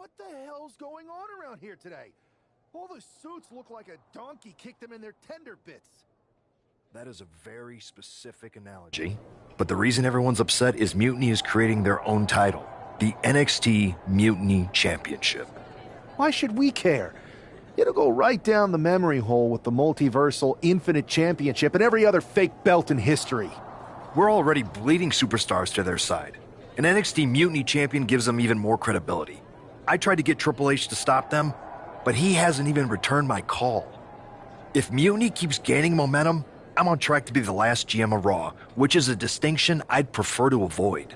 What the hell's going on around here today? All the suits look like a donkey kicked them in their tender bits. That is a very specific analogy. But the reason everyone's upset is Mutiny is creating their own title, the NXT Mutiny Championship. Why should we care? It'll go right down the memory hole with the multiversal Infinite Championship and every other fake belt in history. We're already bleeding superstars to their side. An NXT Mutiny champion gives them even more credibility. I tried to get Triple H to stop them, but he hasn't even returned my call. If Mutiny keeps gaining momentum, I'm on track to be the last GM of Raw, which is a distinction I'd prefer to avoid.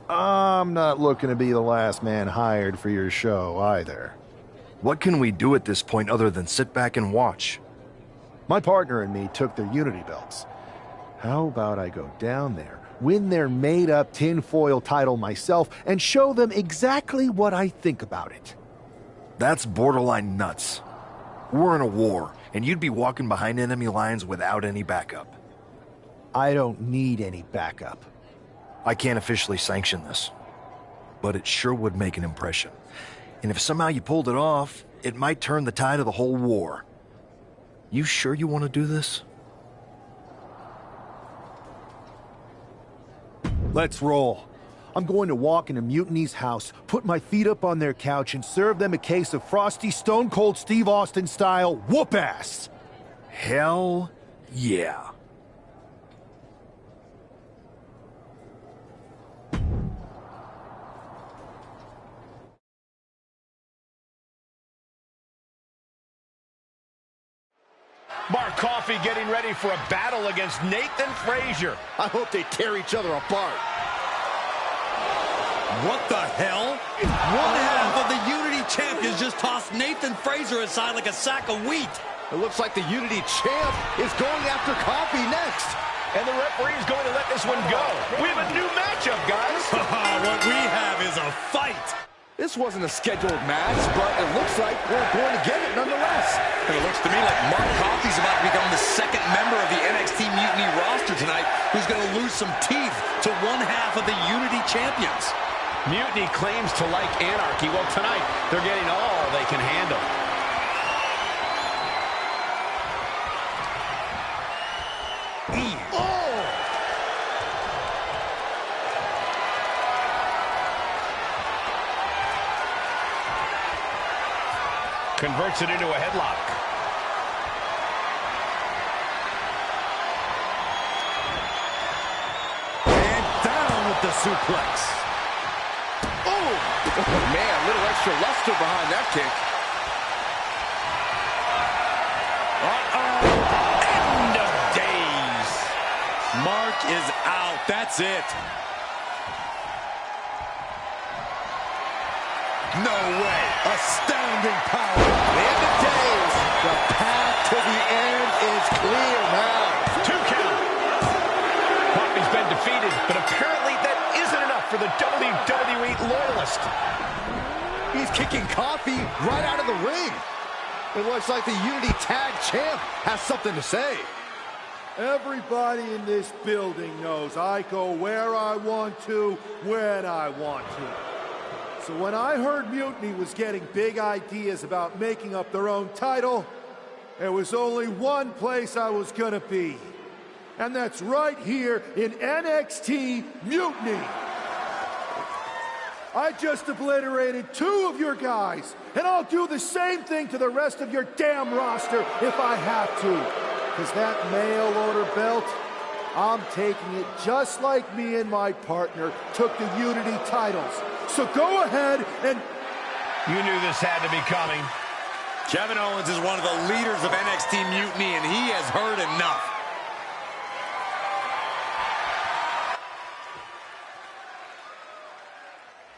I'm not looking to be the last man hired for your show either. What can we do at this point other than sit back and watch? My partner and me took their Unity belts. How about I go down there, win their made-up tinfoil title myself, and show them exactly what I think about it? That's borderline nuts. We're in a war, and you'd be walking behind enemy lines without any backup. I don't need any backup. I can't officially sanction this, but it sure would make an impression. And if somehow you pulled it off, it might turn the tide of the whole war. You sure you want to do this? Let's roll. I'm going to walk into Mutiny's house, put my feet up on their couch, and serve them a case of frosty Stone Cold Steve Austin style whoop-ass. Hell yeah. Mark Coffey getting ready for a battle against Nathan Frazier. I hope they tear each other apart. What the hell? One half of the Unity champions just tossed Nathan Frazier aside like a sack of wheat. It looks like the Unity champ is going after Coffey next. And the referee's going to let this one go. We have a new matchup, guys. What we have is a fight. This wasn't a scheduled match, but it looks like we're going to get it nonetheless. And it looks to me like Mark Coffey's about to become the second member of the NXT Mutiny roster tonight who's going to lose some teeth to one half of the Unity champions. Mutiny claims to like anarchy. Well, tonight, they're getting all they can handle. Converts it into a headlock. And down with the suplex. Oh, man, a little extra luster behind that kick. End of days. Mark is out. That's it. No way. Astounding power. The end of days. The path to the end is clear now. 2 count. Coffey's been defeated, but apparently that isn't enough for the WWE loyalist. He's kicking Coffey right out of the ring. It looks like the Unity Tag Champ has something to say. Everybody in this building knows I go where I want to, when I want to. So when I heard Mutiny was getting big ideas about making up their own title, there was only one place I was gonna be. And that's right here in NXT Mutiny. I just obliterated 2 of your guys, and I'll do the same thing to the rest of your damn roster if I have to. Because that mail order belt, I'm taking it just like me and my partner took the Unity titles. So go ahead and... You knew this had to be coming. Kevin Owens is one of the leaders of NXT Mutiny, and he has heard enough.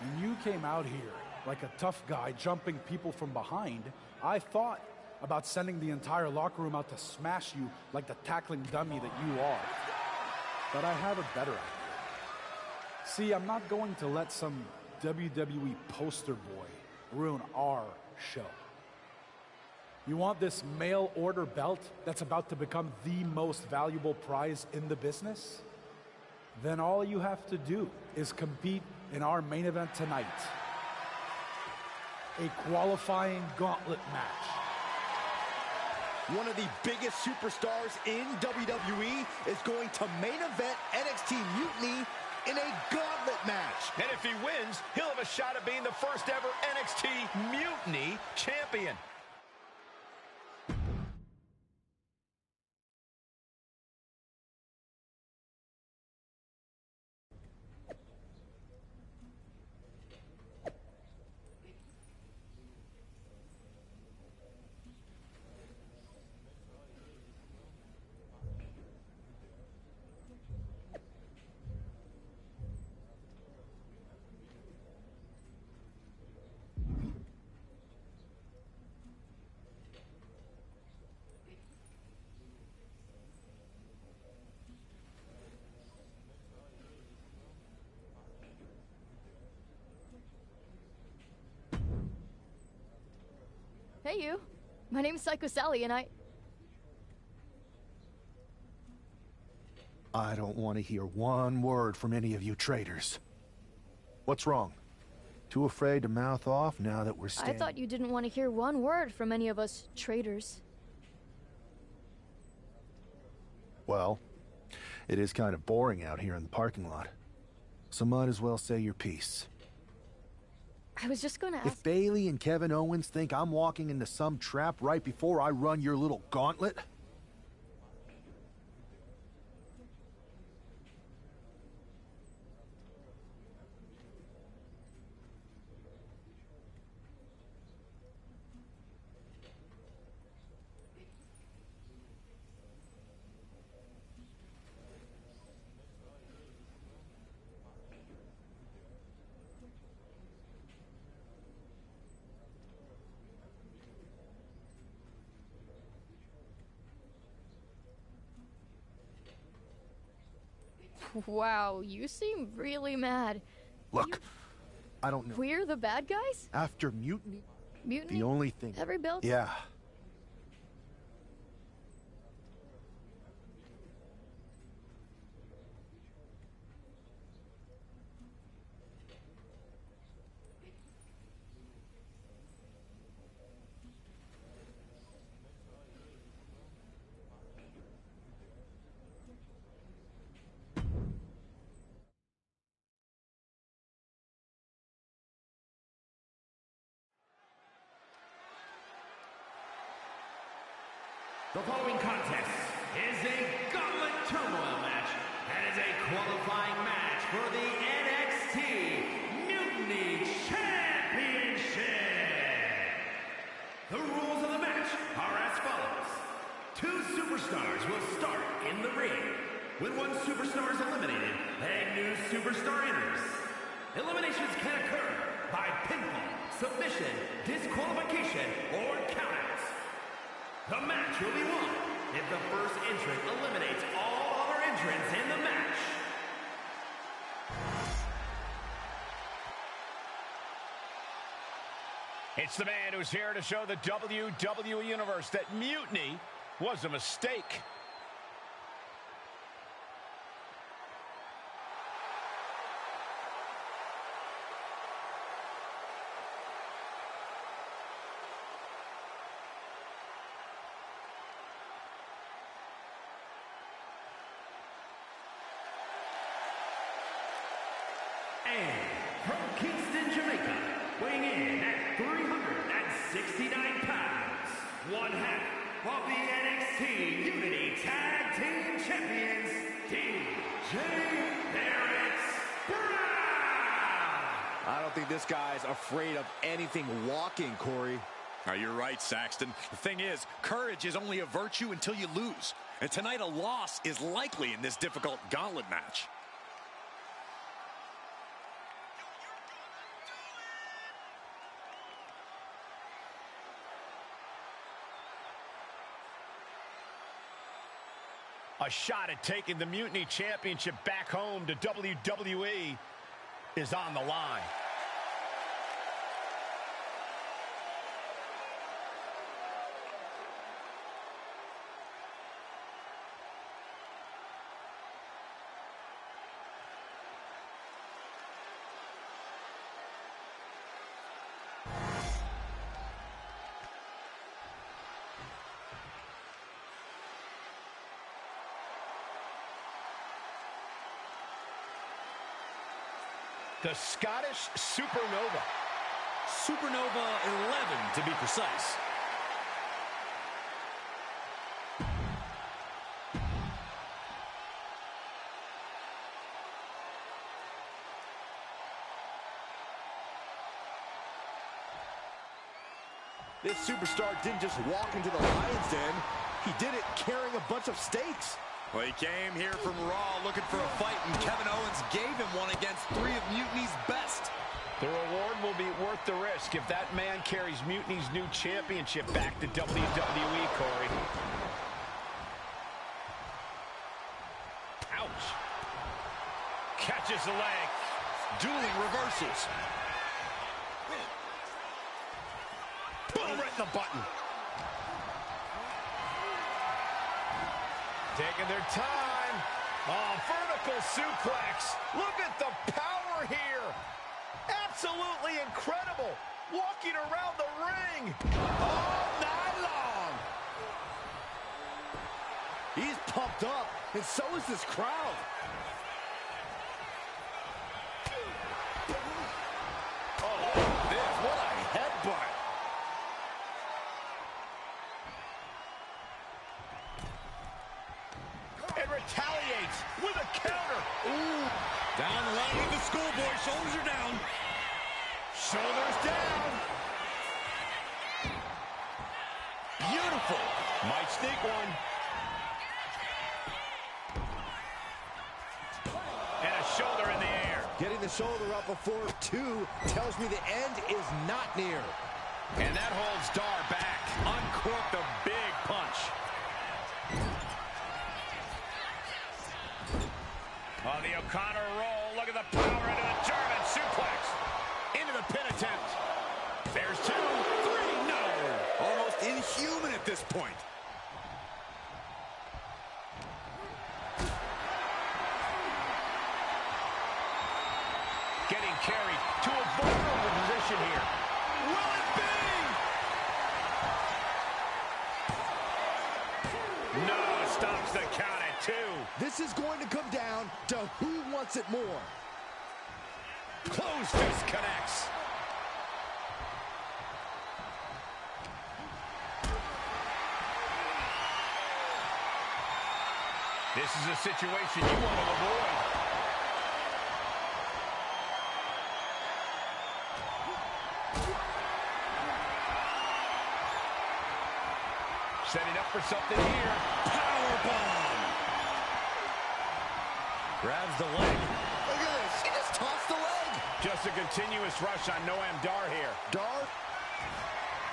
When you came out here like a tough guy jumping people from behind, I thought about sending the entire locker room out to smash you like the tackling dummy that you are. But I have a better idea. See, I'm not going to let some WWE poster boy ruin our show. You want this mail order belt that's about to become the most valuable prize in the business? Then all you have to do is compete in our main event tonight. a qualifying gauntlet match. One of the biggest superstars in WWE is going to main event NXT Mutiny in a gauntlet match. And if he wins, he'll have a shot at being the first ever NXT Mutiny champion. Hey, you. My name's Psycho Sally, and I don't want to hear one word from any of you traitors. What's wrong? Too afraid to mouth off now that we're standing? I thought you didn't want to hear one word from any of us traitors. Well, it is kind of boring out here in the parking lot. So might as well say your piece. I was just gonna ask. If Bailey and Kevin Owens think I'm walking into some trap right before I run your little gauntlet... Wow, you seem really mad. Look, I don't know. We're the bad guys? After Mutiny? Mutiny? The only thing... Every build? Yeah. The following contest is a Gauntlet Turmoil match and is a qualifying match for the NXT Mutiny Championship. The rules of the match are as follows. 2 superstars will start in the ring. When one superstar is eliminated, a new superstar enters. Eliminations can occur by pinfall, submission, disqualification, or countouts. The match will be won if the first entrant eliminates all other entrants in the match. It's the man who's here to show the WWE Universe that Mutiny was a mistake. And from Kingston, Jamaica, weighing in at 369 pounds, one half of the NXT Unity Tag Team Champions, DJ Brown. I don't think this guy's afraid of anything walking, Corey. Oh, you're right, Saxton. The thing is, courage is only a virtue until you lose. And tonight, a loss is likely in this difficult gauntlet match. A shot at taking the Mutiny Championship back home to WWE is on the line. The Scottish Supernova. Supernova 11, to be precise. This superstar didn't just walk into the Lion's Den. He did it carrying a bunch of stakes. Well, he came here from Raw looking for a fight, and Kevin Owens gave him one against 3 of Mutiny's best. The reward will be worth the risk if that man carries Mutiny's new championship back to WWE, Corey. Ouch. Catches the leg. Dueling reversals. Boom, right in the button. Taking their time. Oh, vertical suplex. Look at the power here. Absolutely incredible. Walking around the ring all night long. He's pumped up, and so is this crowd. Oh, this, what a headbutt. And retaliates with a counter. Ooh. Down the line with the schoolboy. Shoulders are down. Shoulders down. Beautiful. Might sneak one. And a shoulder in the air. Getting the shoulder up before 2 tells me the end is not near. And that holds Dar back. Uncorked a big punch. Oh, the O'Connor roll. Look at the power into the German suplex. Into the pin attempt. There's 2, 3, no. Almost inhuman at this point. Getting carried to a vulnerable position here. Will it be? No, stops the count at 2. This is going to come down to who wants it more. Closed fist connects. This is a situation you want to avoid. Setting up for something here. Powerbomb. Grabs the leg. Look at this. He just tossed the leg. Just a continuous rush on Noam Dar here. Dar.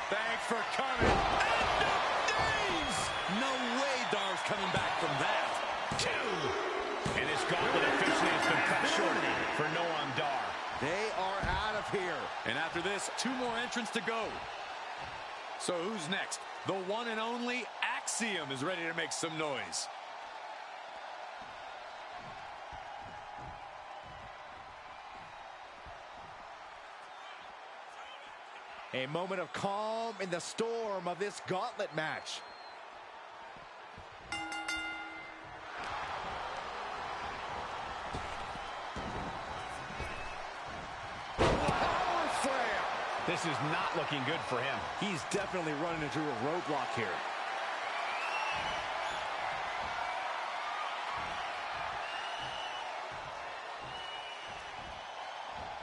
Thanks for coming. End of days. No way Dar's coming back from that. 2. And this gauntlet officially has been cut short for Noam Dar. They are out of here. And after this, 2 more entrants to go. So who's next? The one and only Axiom is ready to make some noise. A moment of calm in the storm of this gauntlet match. Power slam. This is not looking good for him. He's definitely running into a roadblock here.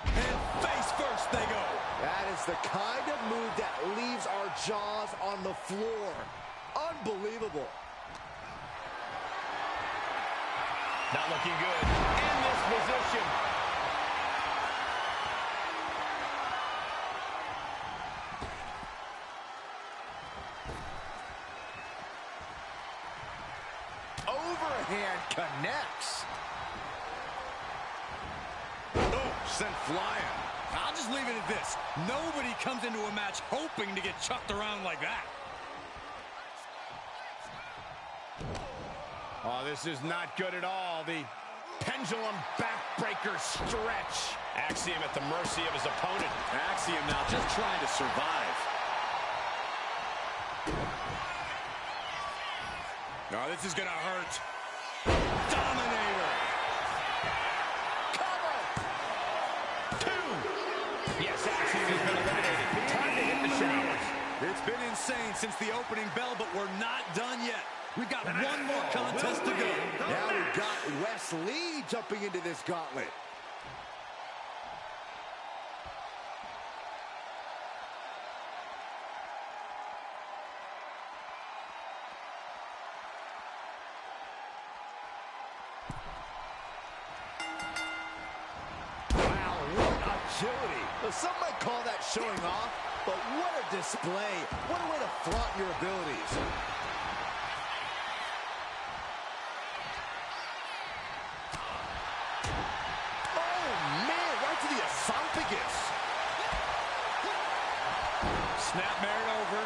And face first they go. That is the kind of move that leaves our jaws on the floor. Unbelievable. Not looking good in this position. Overhand connects. Oh, sent flying. I'll just leave it at this. Nobody comes into a match hoping to get chucked around like that. Oh, this is not good at all. The pendulum backbreaker stretch. Axiom at the mercy of his opponent. Axiom now just trying to survive. Oh, this is gonna hurt. Dominator. Cover. insane since the opening bell, but we're not done yet. We've got one more contest to go. Now we've got Wes Lee jumping into this gauntlet. Wow, what agility. Well, some might call that showing off, but what a display. What a way to flaunt your abilities. Esophagus. Snap Merritt over.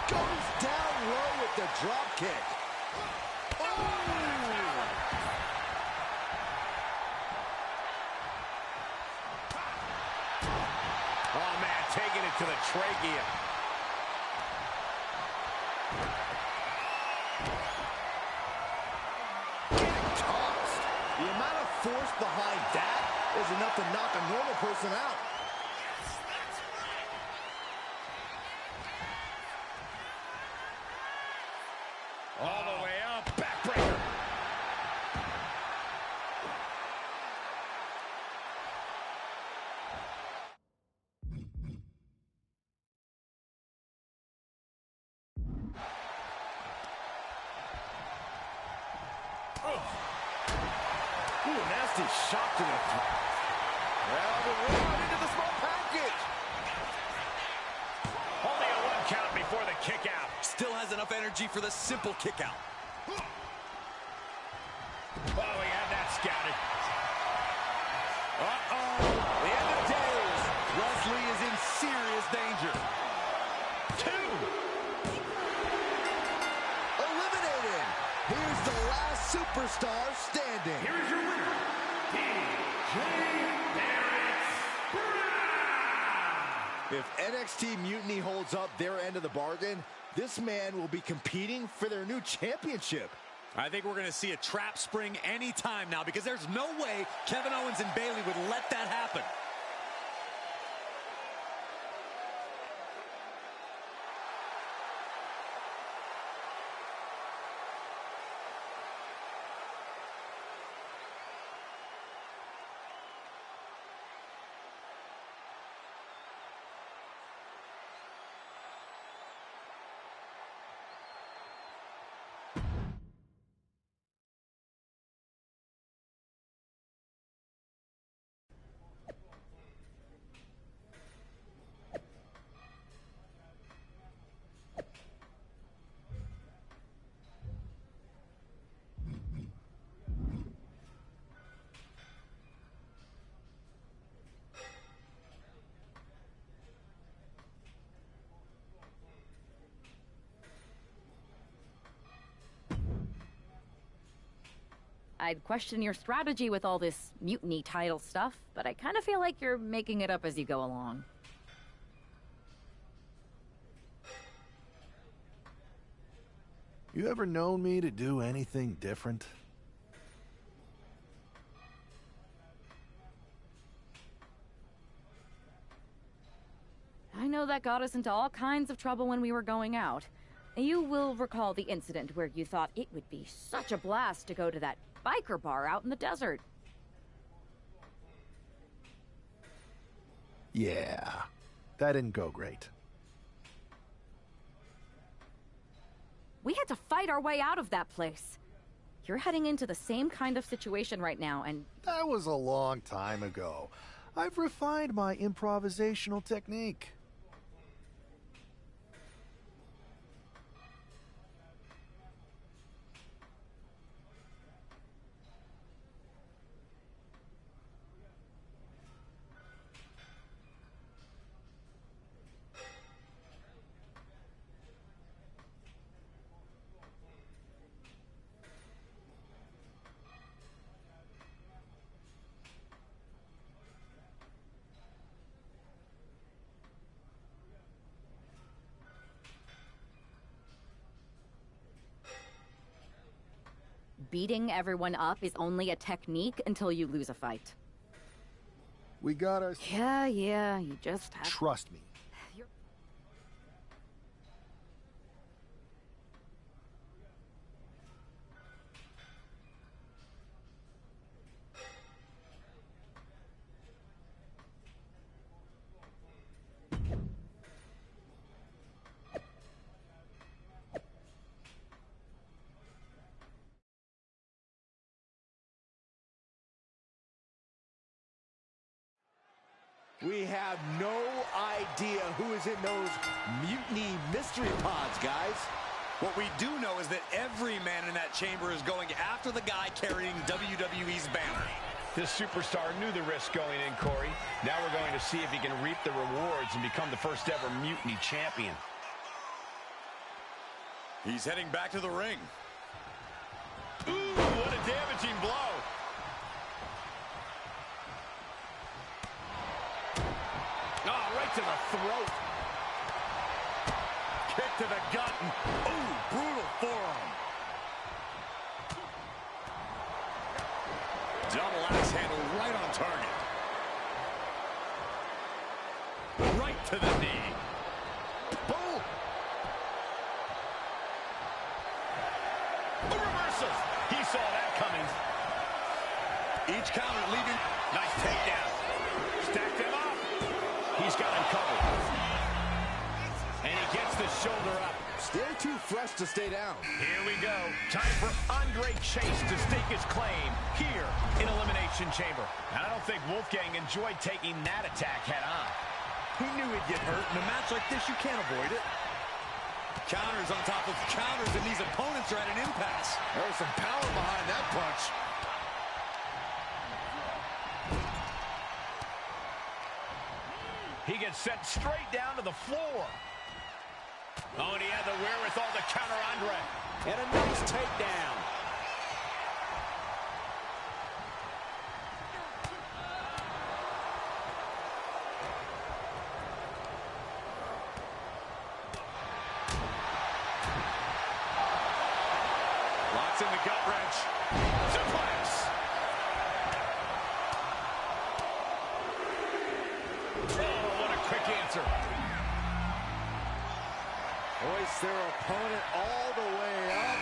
Goes down low with the drop kick. Oh! Oh, man, taking it to the trachea. Getting tossed. The amount of force behind that is enough to knock a normal person out. All the way up, backbreaker. Ooh, nasty shot to the throat. Well, the run into the small package. Only a 1 count before the kick out. Still has enough energy for the simple kick out. Oh, we had that scouted. Uh-oh. The end of days. Wesley is in serious danger. 2. Eliminated. Here's the last superstar standing. Here is your winner, If NXT Mutiny holds up their end of the bargain, this man will be competing for their new championship. I think we're going to see a trap spring anytime now, because there's no way Kevin Owens and Bayley would let that happen. I'd question your strategy with all this mutiny title stuff, but I kind of feel like you're making it up as you go along. You ever known me to do anything different? I know that got us into all kinds of trouble when we were going out. You will recall the incident where you thought it would be such a blast to go to that biker bar out in the desert. Yeah, that didn't go great. We had to fight our way out of that place. You're heading into the same kind of situation right now, and... That was a long time ago. I've refined my improvisational technique. Beating everyone up is only a technique until you lose a fight. We got our... Yeah, you just have... Trust me. We have no idea who is in those mutiny mystery pods, guys. What we do know is that every man in that chamber is going after the guy carrying WWE's banner. This superstar knew the risk going in, Corey. Now we're going to see if he can reap the rewards and become the first ever Mutiny champion. He's heading back to the ring. Ooh, what a damaging blow. Oh, right to the throat. Kick to the gut. Ooh, brutal forearm. Double axe handle right on target. Right to the knee. Boom. A reversal. He saw that coming. Each counter leaving. Nice takedown. Stacked him up. He's got him covered. And he gets the shoulder up. Still too fresh to stay down. Here we go. Time for Andre Chase to stake his claim here in Elimination Chamber. And I don't think Wolfgang enjoyed taking that attack head on. He knew he'd get hurt. In a match like this, you can't avoid it. Counters on top of counters, and these opponents are at an impasse. There was some power behind that punch. He gets sent straight down to the floor. Oh, and he had the wherewithal to counter Andre. And a nice takedown. Locks in the gut wrench. Suplex. Oh, what a quick answer. Hoist their opponent all the way up.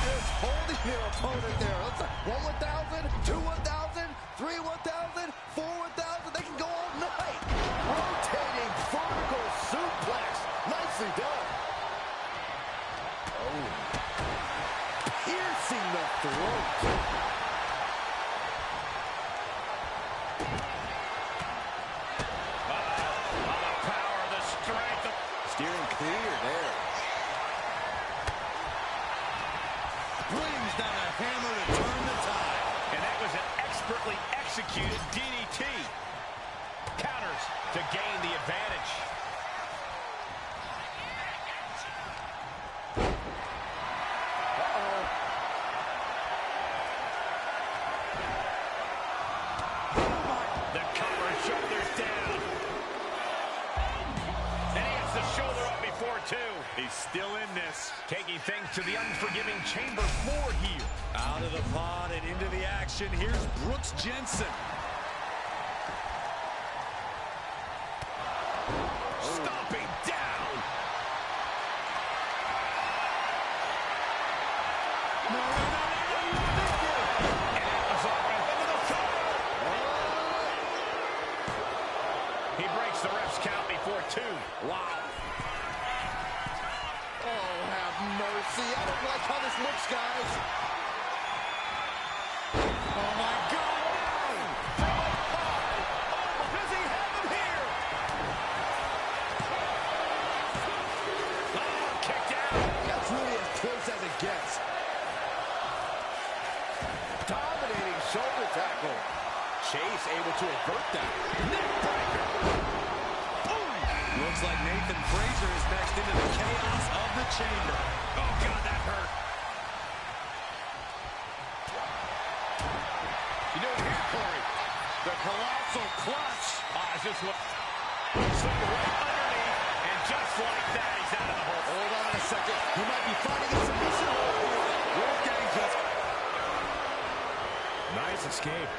Just holding their opponent there. Looks like 1 1,000, 2 1,000, 3 1,000, 4 1,000. They can go all night. Rotating vertical suplex. Nicely done. Oh. Piercing the throat. Steering clear there. Brings down a hammer to turn the tide. And that was an expertly executed DDT. Counters to gain the advantage. Uh-oh. The cover, shoulders down. And he has the shoulder up before two. He's still in this. Taking things to the unforgiving chamber floor here. Out of the pod and into the action. Here's Brooks Jensen. Stomping down. No. And it was already into the third. He breaks the ref's count before two. Wow. Oh, have mercy. I don't like how this looks, guys. Oh, my God. Does he have him here? Oh, kicked out. That's really as close as it gets. Dominating shoulder tackle. Chase able to avert that. Neck breaker. Looks like Nathan Frazier is next into the chaos of the chamber. Oh, God, that hurt. You know it here, Corey. The colossal clutch. Is this what? Slipped right underneath, and just like that, he's out of the hole. Hold on a second. He might be finding a submission hold here. Wolfgang just... Nice escape.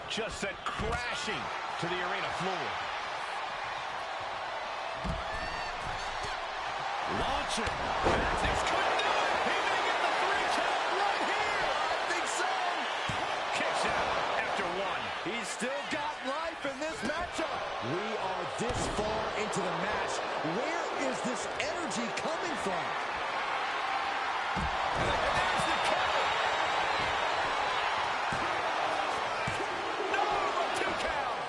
Just sent crashing to the arena floor. Launcher. This could do it. He may get the 3 count right here. I think so. Kicks out after one. He's still got life in this matchup. We are this far into the match. Where is this energy coming from? And there's the cover. No, 2 count.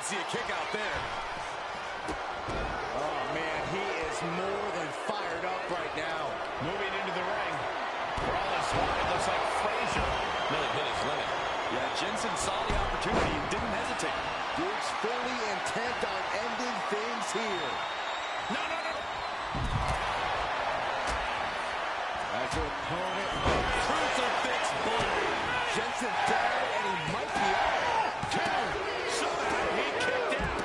did see a kick out there. Oh, man, he is more than fired up right now. Moving into the ring. For all his heart, it looks like Frazier really hit his limit. Yeah, Jensen saw the opportunity and didn't hesitate. Duke's fully intent on ending things here. No, no, no. As your opponent, Crucifix body. Jensen down, and he might be out. Somehow he kicked out.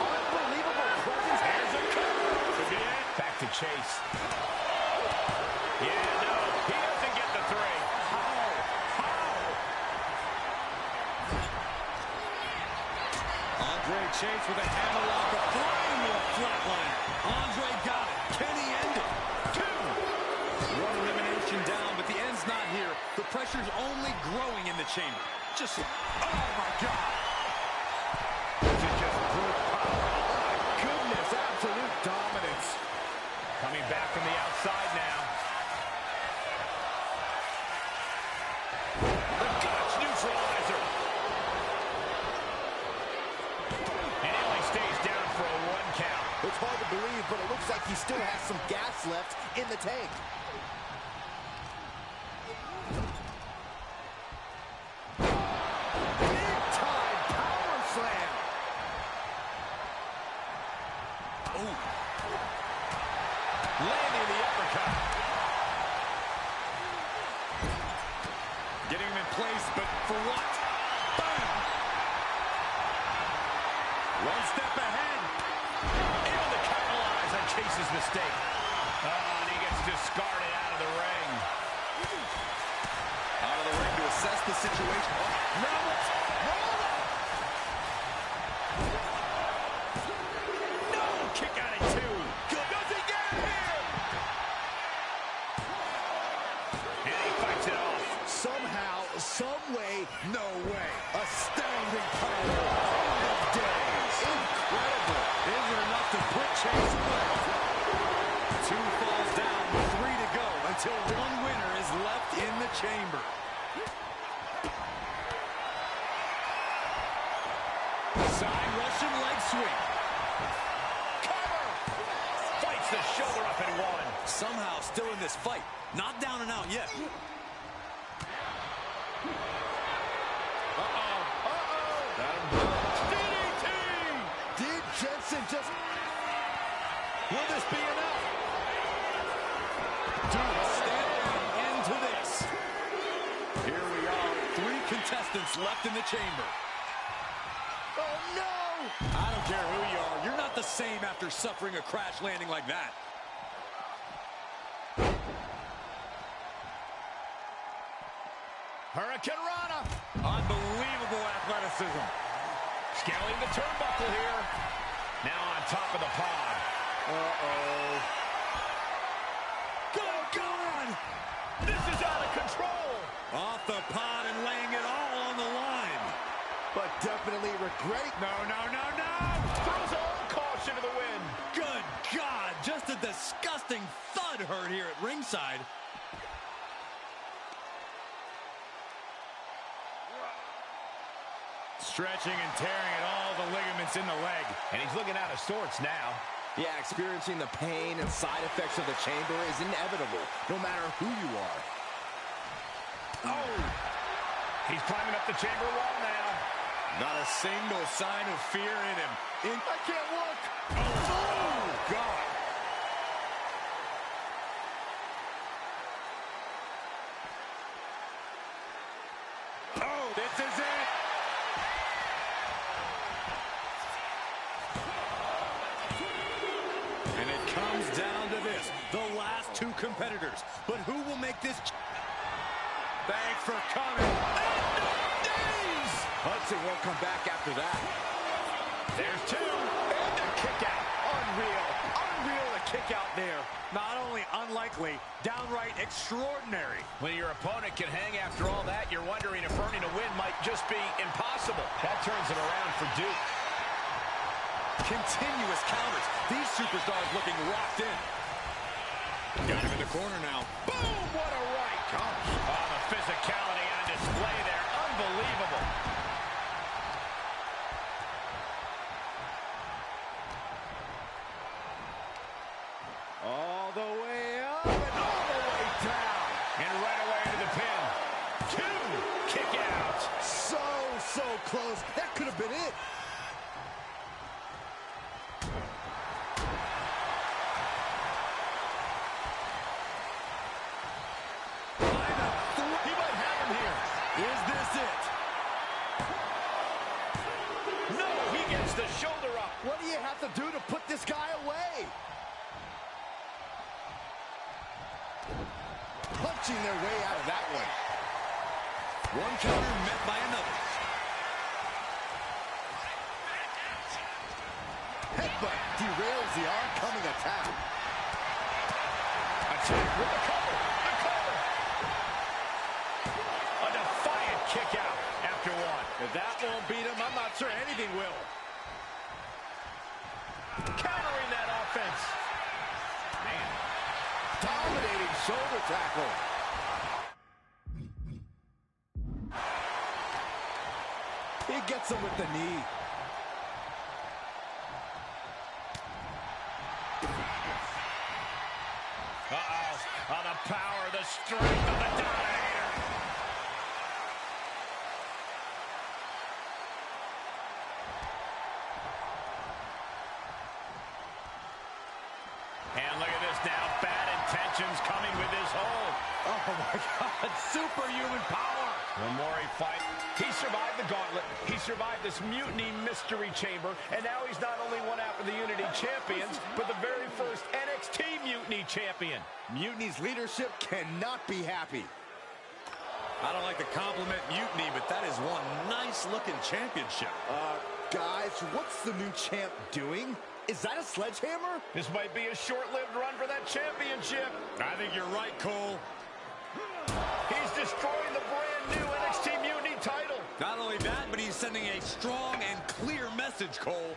Unbelievable presence. Here's a cover. Could be it. Back to Chase. Yeah, no, he doesn't get the 3. Andre Chase with a hammerlock, applying to a flatliner. Andre got it. Can he end it? 2. One elimination down, but the end's not here. The pressure's only growing in the chamber. Just, oh my God. This is just brute power. Oh my goodness, absolute dominance. Coming back from the outside now. The Gotch neutralizer. And he only stays down for a 1 count. It's hard to believe, but it looks like he still has some gas left in the tank. Big-time power slam. Ooh. Landing the uppercut. Getting him in place, but for what? Boom! One step ahead. Able to capitalize on Chase's mistake. Oh, and he gets discarded out of the ring. Out of the ring to assess the situation. Oh, no! No! Kick out at 2. Good. Does he get it here? And he fights it off. Somehow, some way, no way. Astounding power of days. Incredible. Isn't enough to put Chase away. 2 falls down, 3 to go until one winner is left in the chamber. Side Russian leg sweep. Cover! Fights the shoulder up and 1. Somehow still in this fight. Not down and out yet. DDT! Did Jensen just... Will this be enough? Standing an end to this. Here we are, 3 contestants left in the chamber. Oh, no! I don't care who you are. You're not the same after suffering a crash landing like that. Hurricane Rana. Unbelievable athleticism. Scaling the turnbuckle here. Now on top of the pod. Uh-oh. Good God! This is out of control. Off the pod and laying it all on the line. But definitely regretting... No, no, no, no! Throws all caution to the wind. Good God, just a disgusting thud heard here at ringside. Stretching and tearing at all the ligaments in the leg. And he's looking out of sorts now. Yeah, experiencing the pain and side effects of the chamber is inevitable, no matter who you are. Oh! He's climbing up the chamber wall now. Not a single sign of fear in him. I can't look! Oh, God! Oh, this is it! And it comes down to this, the last 2 competitors. But who will make this... Thanks for coming. Days! Hudson won't come back after that. There's 2. And a kick out. Unreal. Unreal to kick out there. Not only unlikely, downright extraordinary. When your opponent can hang after all that, you're wondering if earning a win might just be impossible. That turns it around for Duke. Continuous counters. These superstars looking locked in. Got him in the corner now. Boom! What a right. Gosh. Oh, the physicality on display there. Unbelievable. Is this it? No, he gets the shoulder up. What do you have to do to put this guy away? Punching their way out of that one. One counter met by another. Headbutt derails the oncoming attack. Attack with the cover. The cover. A defiant kick out after one. If that won't beat him, I'm not sure anything will. Countering that offense. Man. Dominating shoulder tackle. He gets him with the knee. Uh-oh. Oh, the power, the strength of the Dominator. And look at this now. Bad intentions coming with this hold. Oh, my God. Superhuman power. One more he fight. He survived the gauntlet. He survived this Mutiny Mystery Chamber. And now he's not only one half of the Unity Champions, but the very first NXT Mutiny Champion. Mutiny's leadership cannot be happy. I don't like to compliment Mutiny, but that is one nice-looking championship. Guys, what's the new champ doing? Is that a sledgehammer? This might be a short-lived run for that championship. I think you're right, Cole. He's destroying the brand new NXT Mutiny title. Not only that, but he's sending a strong and clear message, Cole.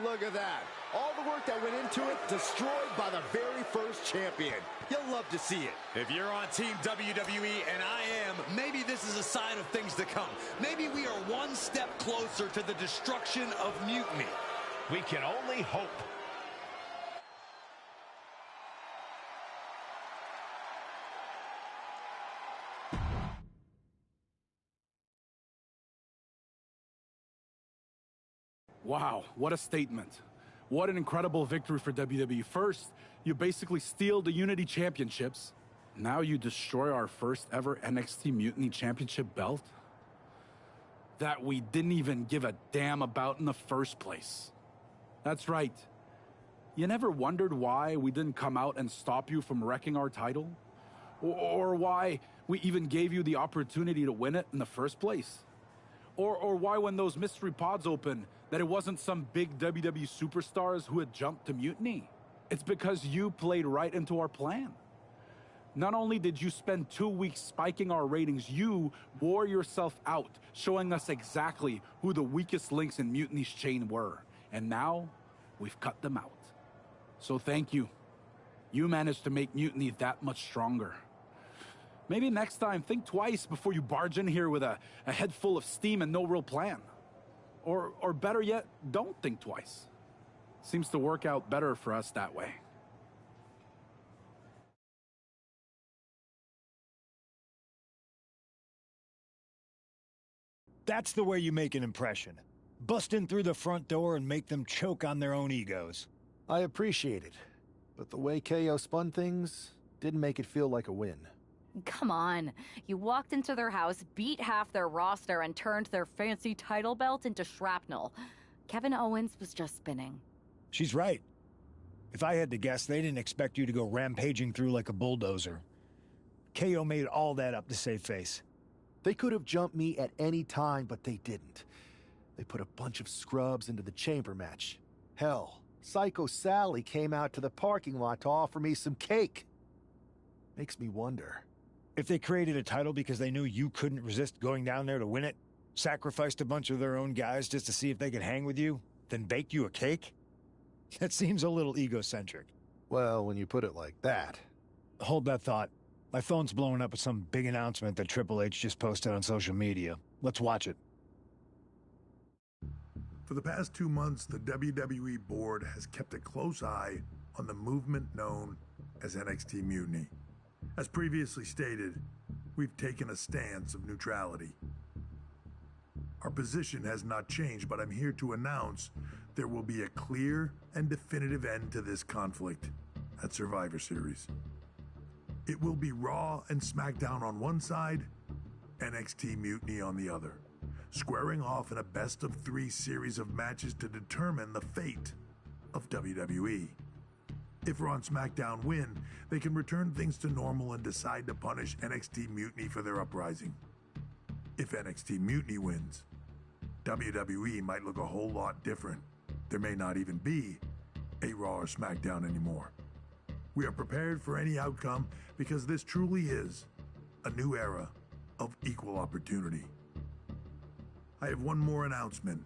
Look at that. All the work that went into it, destroyed by the very first champion. You'll love to see it. If you're on Team WWE, and I am, maybe this is a sign of things to come. Maybe we are one step closer to the destruction of Mutiny. We can only hope. Wow, what a statement. What an incredible victory for WWE. First, you basically steal the Unity Championships. Now you destroy our first ever NXT Mutiny Championship belt that we didn't even give a damn about in the first place. That's right. You never wondered why we didn't come out and stop you from wrecking our title? Or why we even gave you the opportunity to win it in the first place? Or why when those mystery pods opened, that it wasn't some big WWE superstars who had jumped to Mutiny? It's because you played right into our plan. Not only did you spend 2 weeks spiking our ratings, you wore yourself out, showing us exactly who the weakest links in Mutiny's chain were. And now, we've cut them out. So thank you. You managed to make Mutiny that much stronger. Maybe next time, think twice before you barge in here with a head full of steam and no real plan. Or better yet, don't think twice. Seems to work out better for us that way. That's the way you make an impression. Bust in through the front door and make them choke on their own egos. I appreciate it, but the way KO spun things didn't make it feel like a win. Come on. You walked into their house, beat half their roster, and turned their fancy title belt into shrapnel. Kevin Owens was just spinning. She's right. If I had to guess, they didn't expect you to go rampaging through like a bulldozer. KO made all that up to save face. They could have jumped me at any time, but they didn't. They put a bunch of scrubs into the chamber match. Hell, Psycho Sally came out to the parking lot to offer me some cake. Makes me wonder. If they created a title because they knew you couldn't resist going down there to win it, sacrificed a bunch of their own guys just to see if they could hang with you, then baked you a cake? That seems a little egocentric. Well, when you put it like that. Hold that thought. My phone's blowing up with some big announcement that Triple H just posted on social media. Let's watch it. For the past 2 months, the WWE board has kept a close eye on the movement known as NXT Mutiny. As previously stated, we've taken a stance of neutrality. Our position has not changed, but I'm here to announce there will be a clear and definitive end to this conflict at Survivor Series. It will be Raw and SmackDown on one side, NXT Mutiny on the other, squaring off in a best-of-3 series of matches to determine the fate of WWE. If Raw and SmackDown win, they can return things to normal and decide to punish NXT Mutiny for their uprising. If NXT Mutiny wins, WWE might look a whole lot different. There may not even be a Raw or SmackDown anymore. We are prepared for any outcome because this truly is a new era of equal opportunity. I have one more announcement.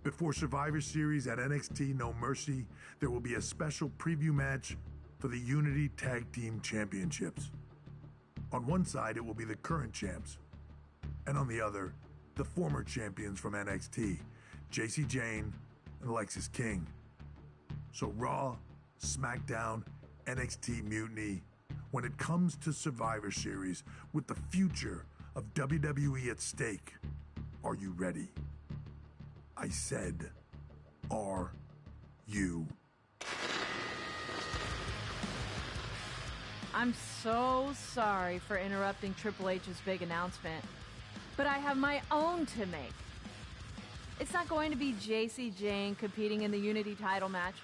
Before Survivor Series at NXT No Mercy, there will be a special preview match for the Unity Tag Team Championships. On one side, it will be the current champs, and on the other, the former champions from NXT, Jacy Jayne and Lexis King. So Raw, SmackDown, NXT Mutiny, when it comes to Survivor Series, with the future of WWE at stake, are you ready? I said, are you? I'm so sorry for interrupting Triple H's big announcement, but I have my own to make. It's not going to be Jacy Jayne competing in the Unity title match,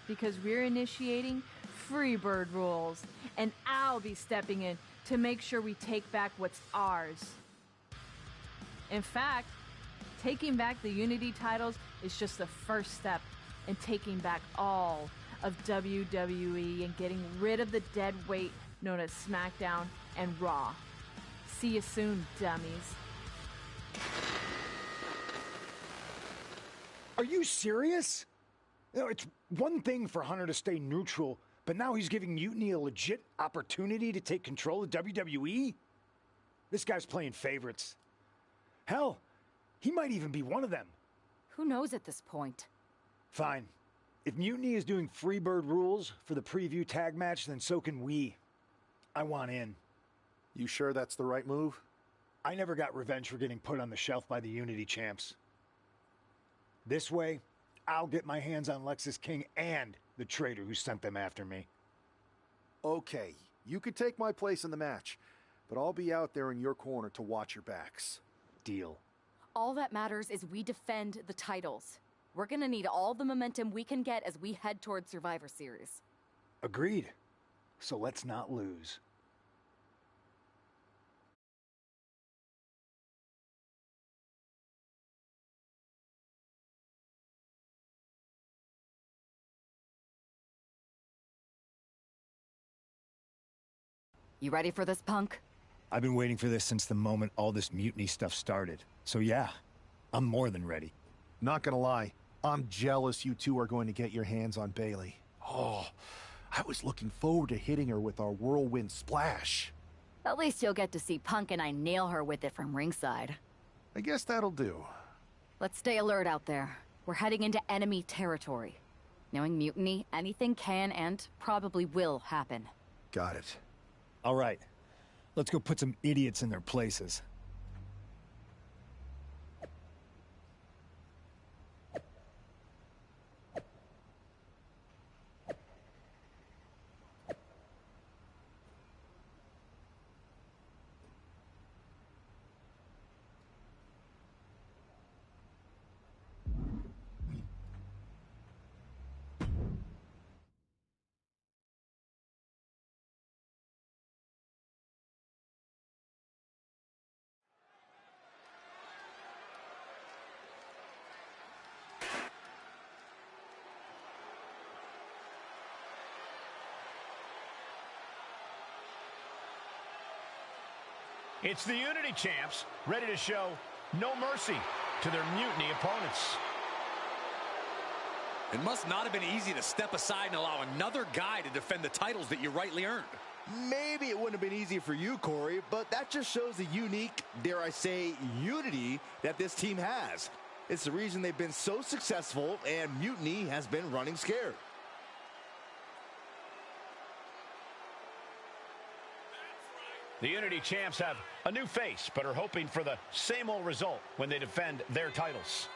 because we're initiating Freebird rules, and I'll be stepping in to make sure we take back what's ours. In fact, taking back the Unity titles is just the first step in taking back all of WWE and getting rid of the dead weight known as SmackDown and Raw. See you soon, dummies. Are you serious? You know, it's one thing for Hunter to stay neutral, but now he's giving Mutiny a legit opportunity to take control of WWE? This guy's playing favorites. Hell, he might even be one of them. Who knows at this point? Fine. If Mutiny is doing Freebird rules for the preview tag match, then so can we. I want in. You sure that's the right move? I never got revenge for getting put on the shelf by the Unity champs. This way, I'll get my hands on Lexis King and the traitor who sent them after me. Okay, you could take my place in the match, but I'll be out there in your corner to watch your backs. Deal. All that matters is we defend the titles. We're gonna need all the momentum we can get as we head towards Survivor Series. Agreed. So let's not lose. You ready for this, punk? I've been waiting for this since the moment all this Mutiny stuff started. So yeah, I'm more than ready. Not gonna lie, I'm jealous you two are going to get your hands on Bayley. Oh, I was looking forward to hitting her with our whirlwind splash. At least you'll get to see Punk and I nail her with it from ringside. I guess that'll do. Let's stay alert out there. We're heading into enemy territory. Knowing Mutiny, anything can and probably will happen. Got it. All right, let's go put some idiots in their places. It's the Unity champs, ready to show no mercy to their Mutiny opponents. It must not have been easy to step aside and allow another guy to defend the titles that you rightly earned. Maybe it wouldn't have been easy for you, Corey, but that just shows the unique, dare I say, unity that this team has. It's the reason they've been so successful, and Mutiny has been running scared. The Unity champs have a new face, but are hoping for the same old result when they defend their titles.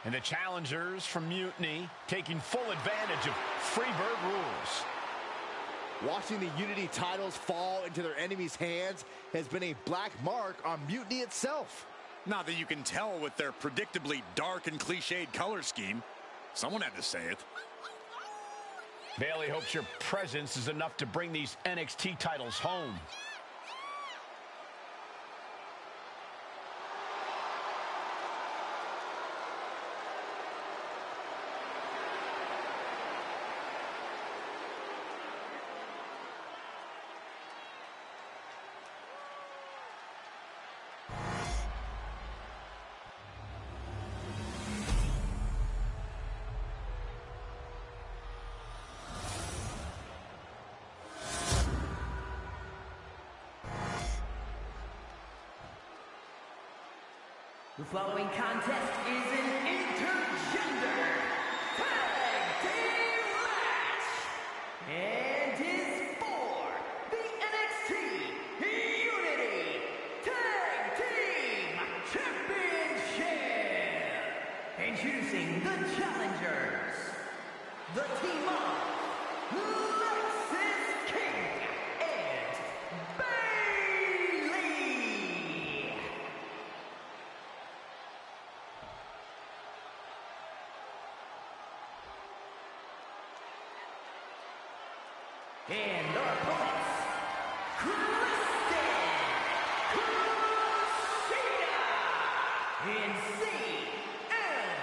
And the challengers from Mutiny taking full advantage of Freebird rules. Watching the Unity titles fall into their enemies' hands has been a black mark on Mutiny itself. Not that you can tell with their predictably dark and cliched color scheme. Someone had to say it. Bayley hopes your presence is enough to bring these NXT titles home. The following contest is an intergender tag team match and is for the NXT Unity Tag Team Championship. Introducing the challengers, the team of Lexis King and Bayley. And our opponents, Kristen Kushida and CM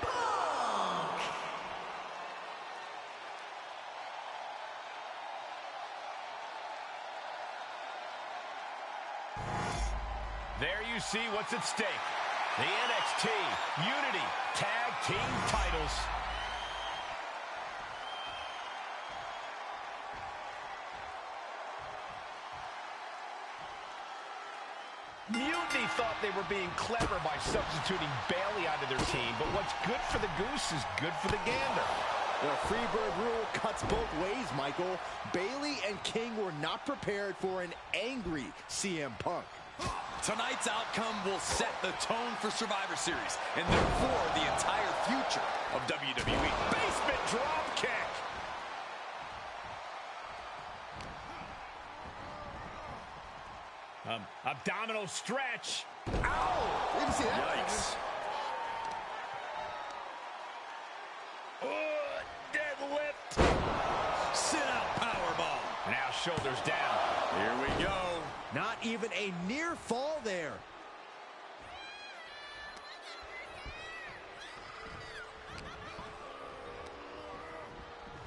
Punk. There you see what's at stake. The NXT Unity Tag Team titles. Mutiny thought they were being clever by substituting Bayley out of their team, but what's good for the goose is good for the gander. The Freebird rule cuts both ways, Michael. Bayley and King were not prepared for an angry CM Punk. Tonight's outcome will set the tone for Survivor Series, and therefore the entire future of WWE. Basement drop kick. Abdominal stretch. Ow! Didn't see that. Yikes. Deadlift. Sit-out powerbomb. Now shoulders down. Here we go. Not even a near fall there.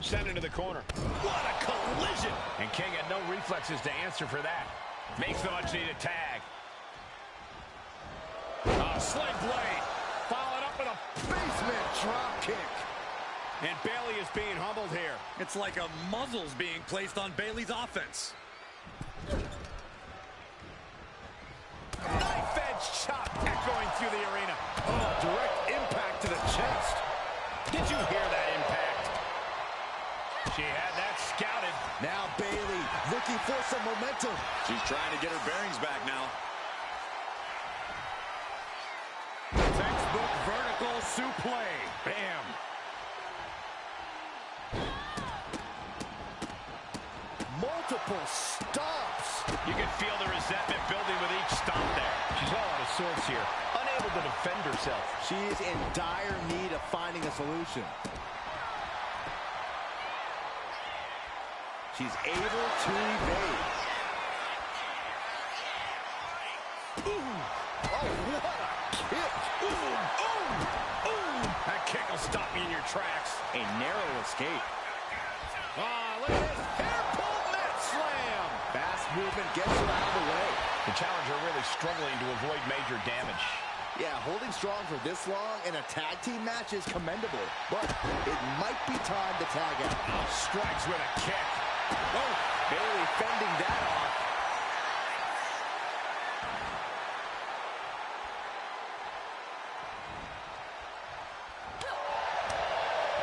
Sent into the corner. What a collision! And King had no reflexes to answer for that. Makes the much-needed tag. Sling blade. Followed up with a Basement drop kick. And Bayley is being humbled here. It's like a muzzle's being placed on Bayley's offense. Knife edge chop echoing through the arena. Oh, direct impact to the chest. Did you hear that impact? She had that scouted. Now Bayley looking for some momentum. She's trying to get her bearings back now. Textbook vertical suplex. Bam. Multiple stomps. You can feel the resentment building with each stomp there. She's all out of sorts here, unable to defend herself. She is in dire need of finding a solution. She's able to evade. Ooh. Oh, what a kick. Ooh, ooh, ooh. That kick will stop you in your tracks. A narrow escape. Look at this. Hair pull net slam. Fast movement gets her out of the way. The challenger really struggling to avoid major damage. Yeah, holding strong for this long in a tag team match is commendable, but it might be time to tag out. Strikes with a kick. Oh, Bayley fending that off.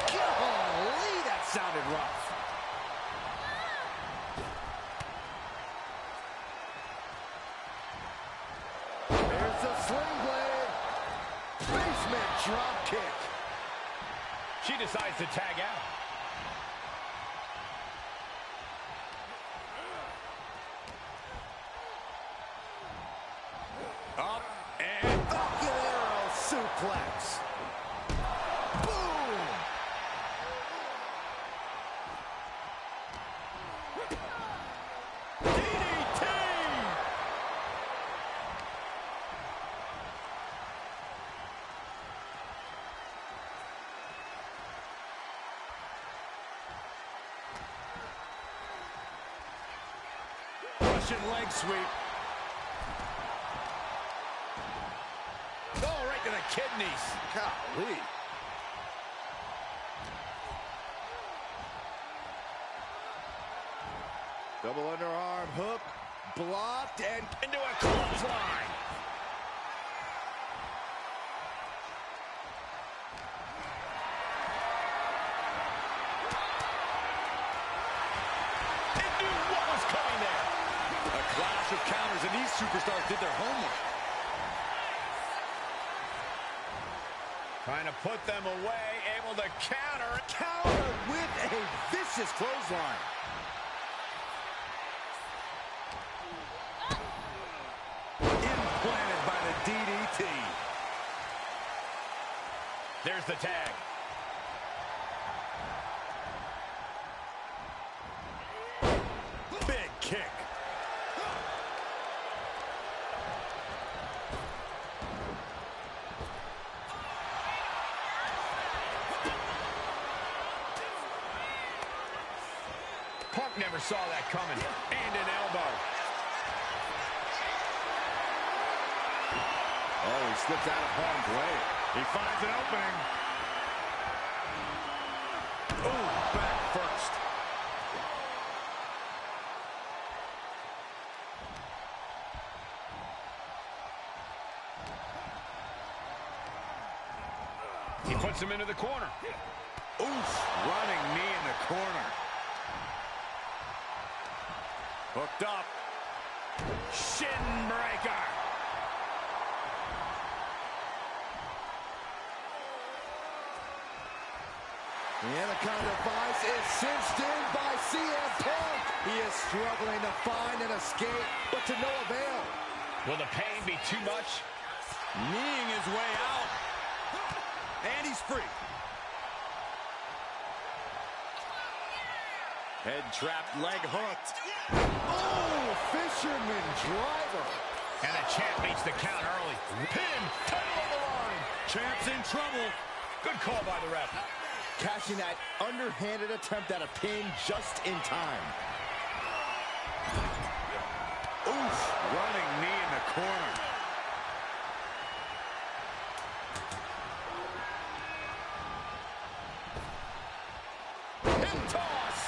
Golly, that sounded rough. There's the sling blade. Basement drop kick. She decides to tag out. Up and arrow suplex. Boom! DDT! Russian leg sweep. Oh, right to the kidneys. Golly. Double underarm hook, blocked, and Into a clothesline. It knew what was coming there. A clash of counters, and these superstars did their homework. Trying to put them away, able to counter. counter with a vicious clothesline. Implanted by the DDT. There's the tag. Big kick. Punk never saw that coming. And an elbow. Oh, he slipped out of harm's way. He finds an opening. Oh, back first. He puts him into the corner. Oof, running knee in the corner. Hooked up. Shin breaker. The Anaconda Vice is cinched in by CM Punk. He is struggling to find an escape, but to no avail. Will the pain be too much? Kneeing his way out. And he's free. Head trapped, leg hooked. Oh, fisherman driver. And the champ meets the count early. Pin, title on the line. Champ's in trouble. Good call by the ref. Catching that underhanded attempt at a pin just in time. Oof, running knee in the corner. Hip toss.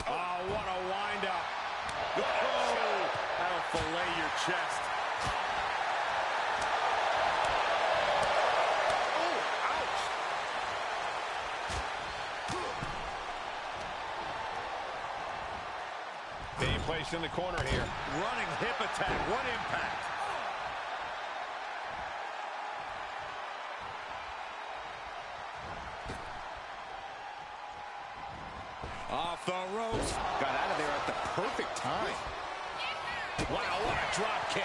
Oh, what a wind-up. Oh, that'll fillet your chest. Oh, ouch. Being placed in the corner here. Running hip attack. What impact? Off the ropes. Got out of there at the perfect time. Wow, what a drop kick.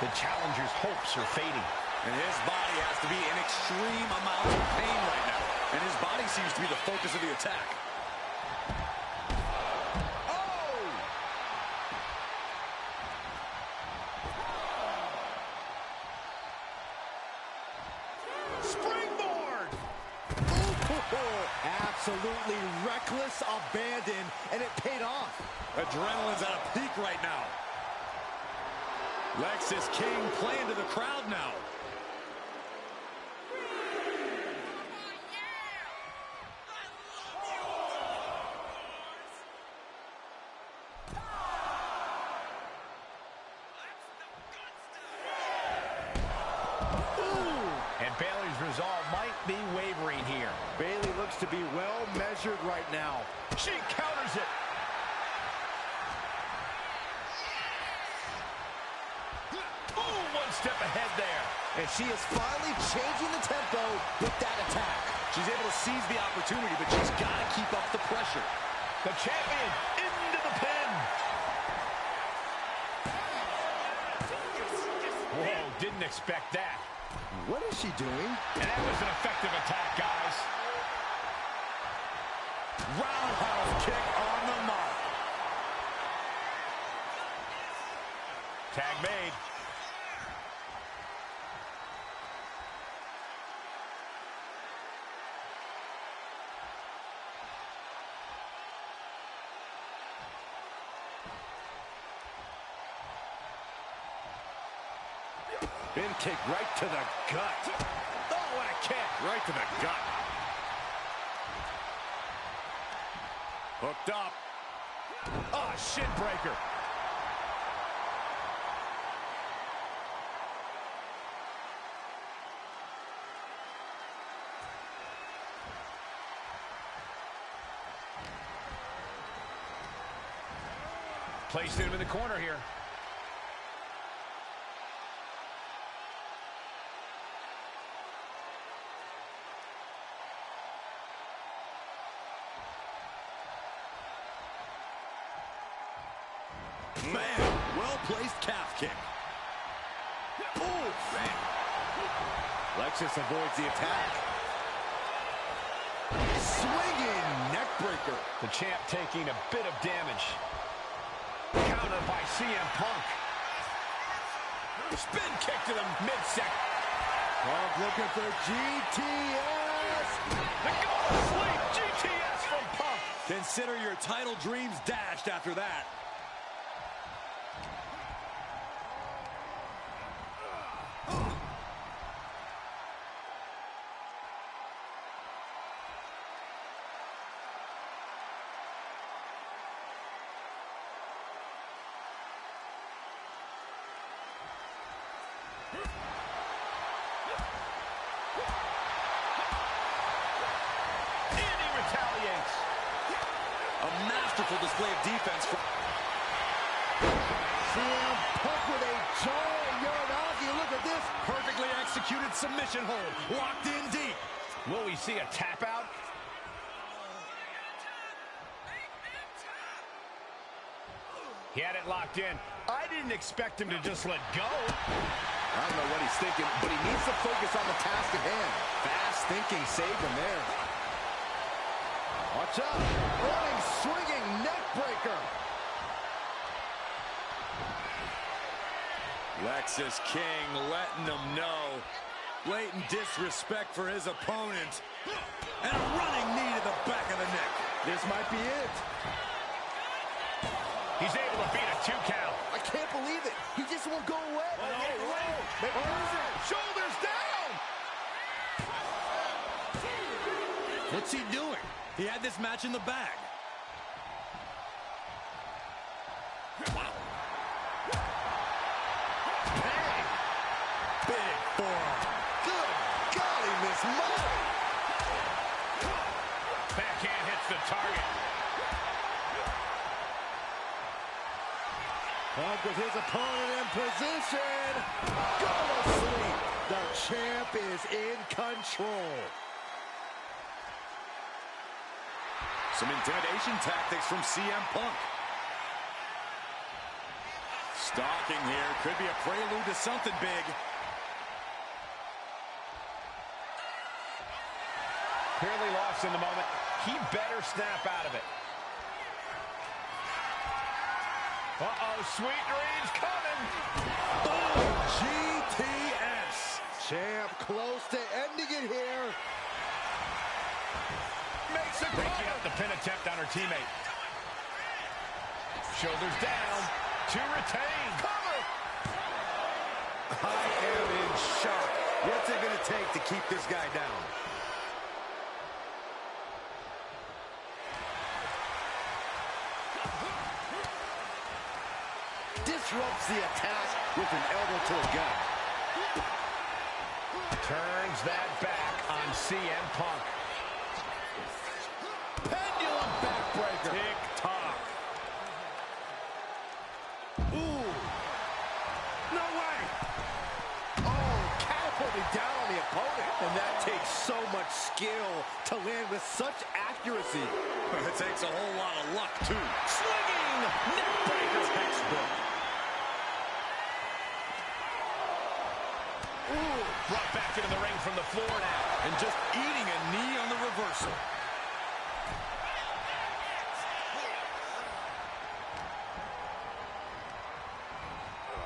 The challenger's hopes are fading. And his body has to be in extreme amounts of pain right now. And his body seems to be the focus of the attack. Oh! Springboard! Absolutely reckless abandon, and it paid off. Adrenaline's at a peak right now. Lexus King playing to the crowd now. And Bayley's resolve might be wavering here. Bayley looks to be well measured right now. She counters it. one step ahead there. And she is finally changing the tempo with that attack. She's able to seize the opportunity, but she's got to keep up the pressure. The champion into the pin. Whoa, didn't expect that. What is she doing? And that was an effective attack, guys. Roundhouse kick on the mark. Tag made. Bin kick right to the gut. Oh, what a kick. Right to the gut. Hooked up. Oh, shin breaker. Placed him in the corner here. Man, well-placed calf kick. Oh, man. Lexus avoids the attack. Swinging neck breaker. The champ taking a bit of damage. Countered by CM Punk. Spin kick to the midsection. Punk looking for GTS. The go to sleep. GTS from Punk. Consider your title dreams dashed after that. A masterful display of defense. CM Punk with a giant Uranagi. Look at this. Perfectly executed submission hold. Locked in deep. Will we see a tap out? He had it locked in. I didn't expect him to just let go. I don't know what he's thinking, but he needs to focus on the task at hand. Fast thinking saved him there. Watch out. Running, swinging neck breaker. Lexus King letting them know. Blatant disrespect for his opponent. And a running knee to the back of the neck. This might be it. He's able to beat a 2 count. I can't believe it. He just won't go away. Shoulders down. What's he doing? He had this match in the bag. Bang! Big forearm. Good golly, Miss Molly. Backhand hits the target. Punk with his opponent in position. Go to sleep. The champ is in control. Some intimidation tactics from CM Punk. Stalking here could be a prelude to something big. Clearly lost in the moment. He better snap out of it. Uh-oh, sweet dreams coming. Boom! GTS. Champ close to ending it here. Makes it breaking up the pin attempt on her teammate. Shoulders down to retain. Cover. I am in shock. What's it going to take to keep this guy down? Disrupts the attack with an elbow to the gut. Turns that back on CM Punk. Pendulum backbreaker. Tick-tock. Ooh. No way. crashing down on the opponent. And that takes so much skill to land with such accuracy. It takes a whole lot of luck, too. Swinging neckbreaker textbook. Ooh, brought back into the ring from the floor now. And just eating a knee on the reversal.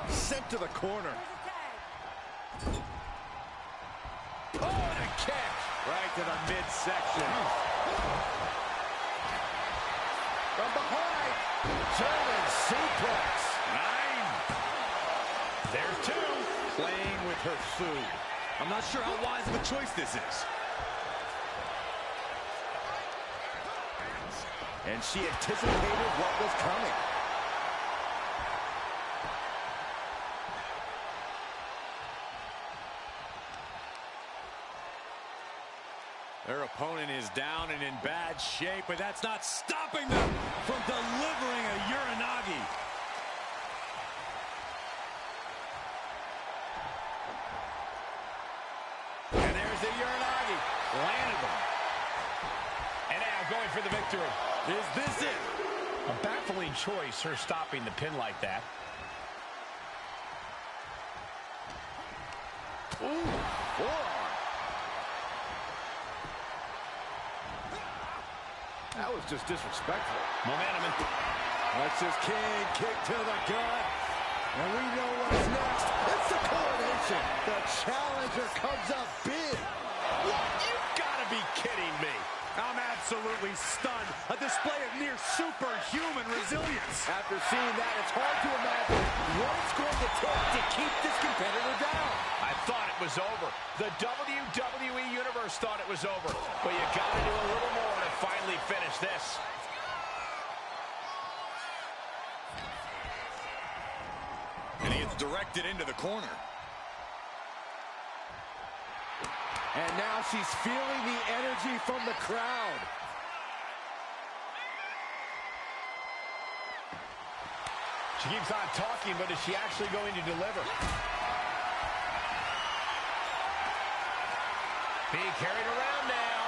Sent to the corner. Oh, and a kick. Right to the midsection. From behind. German suplex. 9. There's 2. Playing with her food. I'm not sure how wise of a choice this is. And she anticipated what was coming. Their opponent is down and in bad shape, but that's not stopping them from delivering a Uranagi. And there's the Uranagi. Landed them. And now going for the victory. Is this it? A baffling choice, her stopping the pin like that. Ooh, forearm. That was just disrespectful. Momentum. That's his king. Kick to the gut. And we know what's next. It's the coronation. The challenger comes up big. What? You've got to be kidding me. I'm absolutely stunned. A display of near superhuman resilience. After seeing that, it's hard to imagine what it's going to take to keep this competitor down. I thought it was over. The WWE Universe thought it was over. But you got to do a little more to finally finish this. And he gets directed into the corner. And now she's feeling the energy from the crowd. She keeps on talking, but is she actually going to deliver? Being carried around now.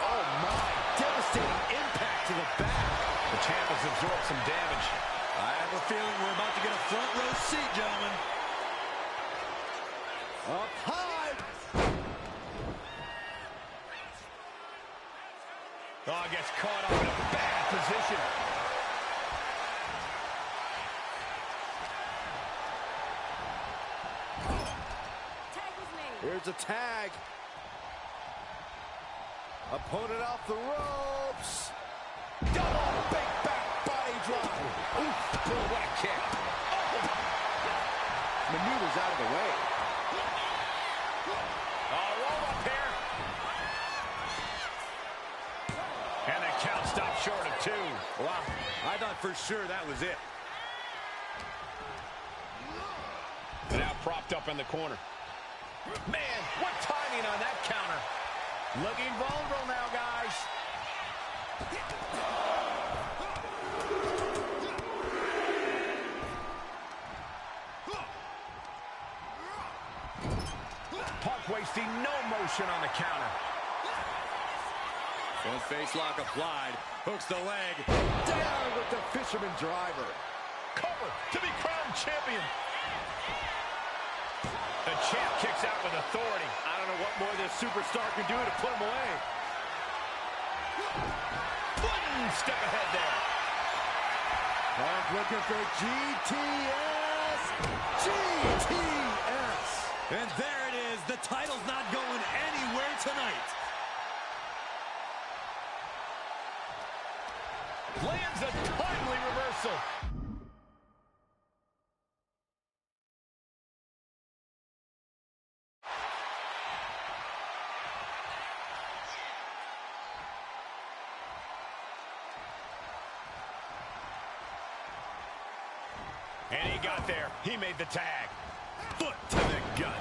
Oh my, devastating impact to the back. The champ has absorbed some damage. I have a feeling we're about to get a front row seat, gentlemen. Up high. Oh, gets caught up in a bad position. Here's a tag. Opponent off the ropes. Double big back body drop. Ooh, boy, what a kick. Oh. Maneuvers out of the way. Roll up here. And the count stopped short of 2. Wow, I thought for sure that was it. Now propped up in the corner. Man, what timing on that counter. Looking vulnerable now, guys. Punk wasting no motion on the counter. Front face lock applied. Hooks the leg. Down with the fisherman driver. Cover to be crowned champion. The champ kicks out with authority. I don't know what more this superstar can do to put him away. One step ahead there. Punk looking for GTS. GTS. And there it is. The title's not going anywhere tonight. Lands a timely reversal. And he got there. He made the tag. Foot to the gut.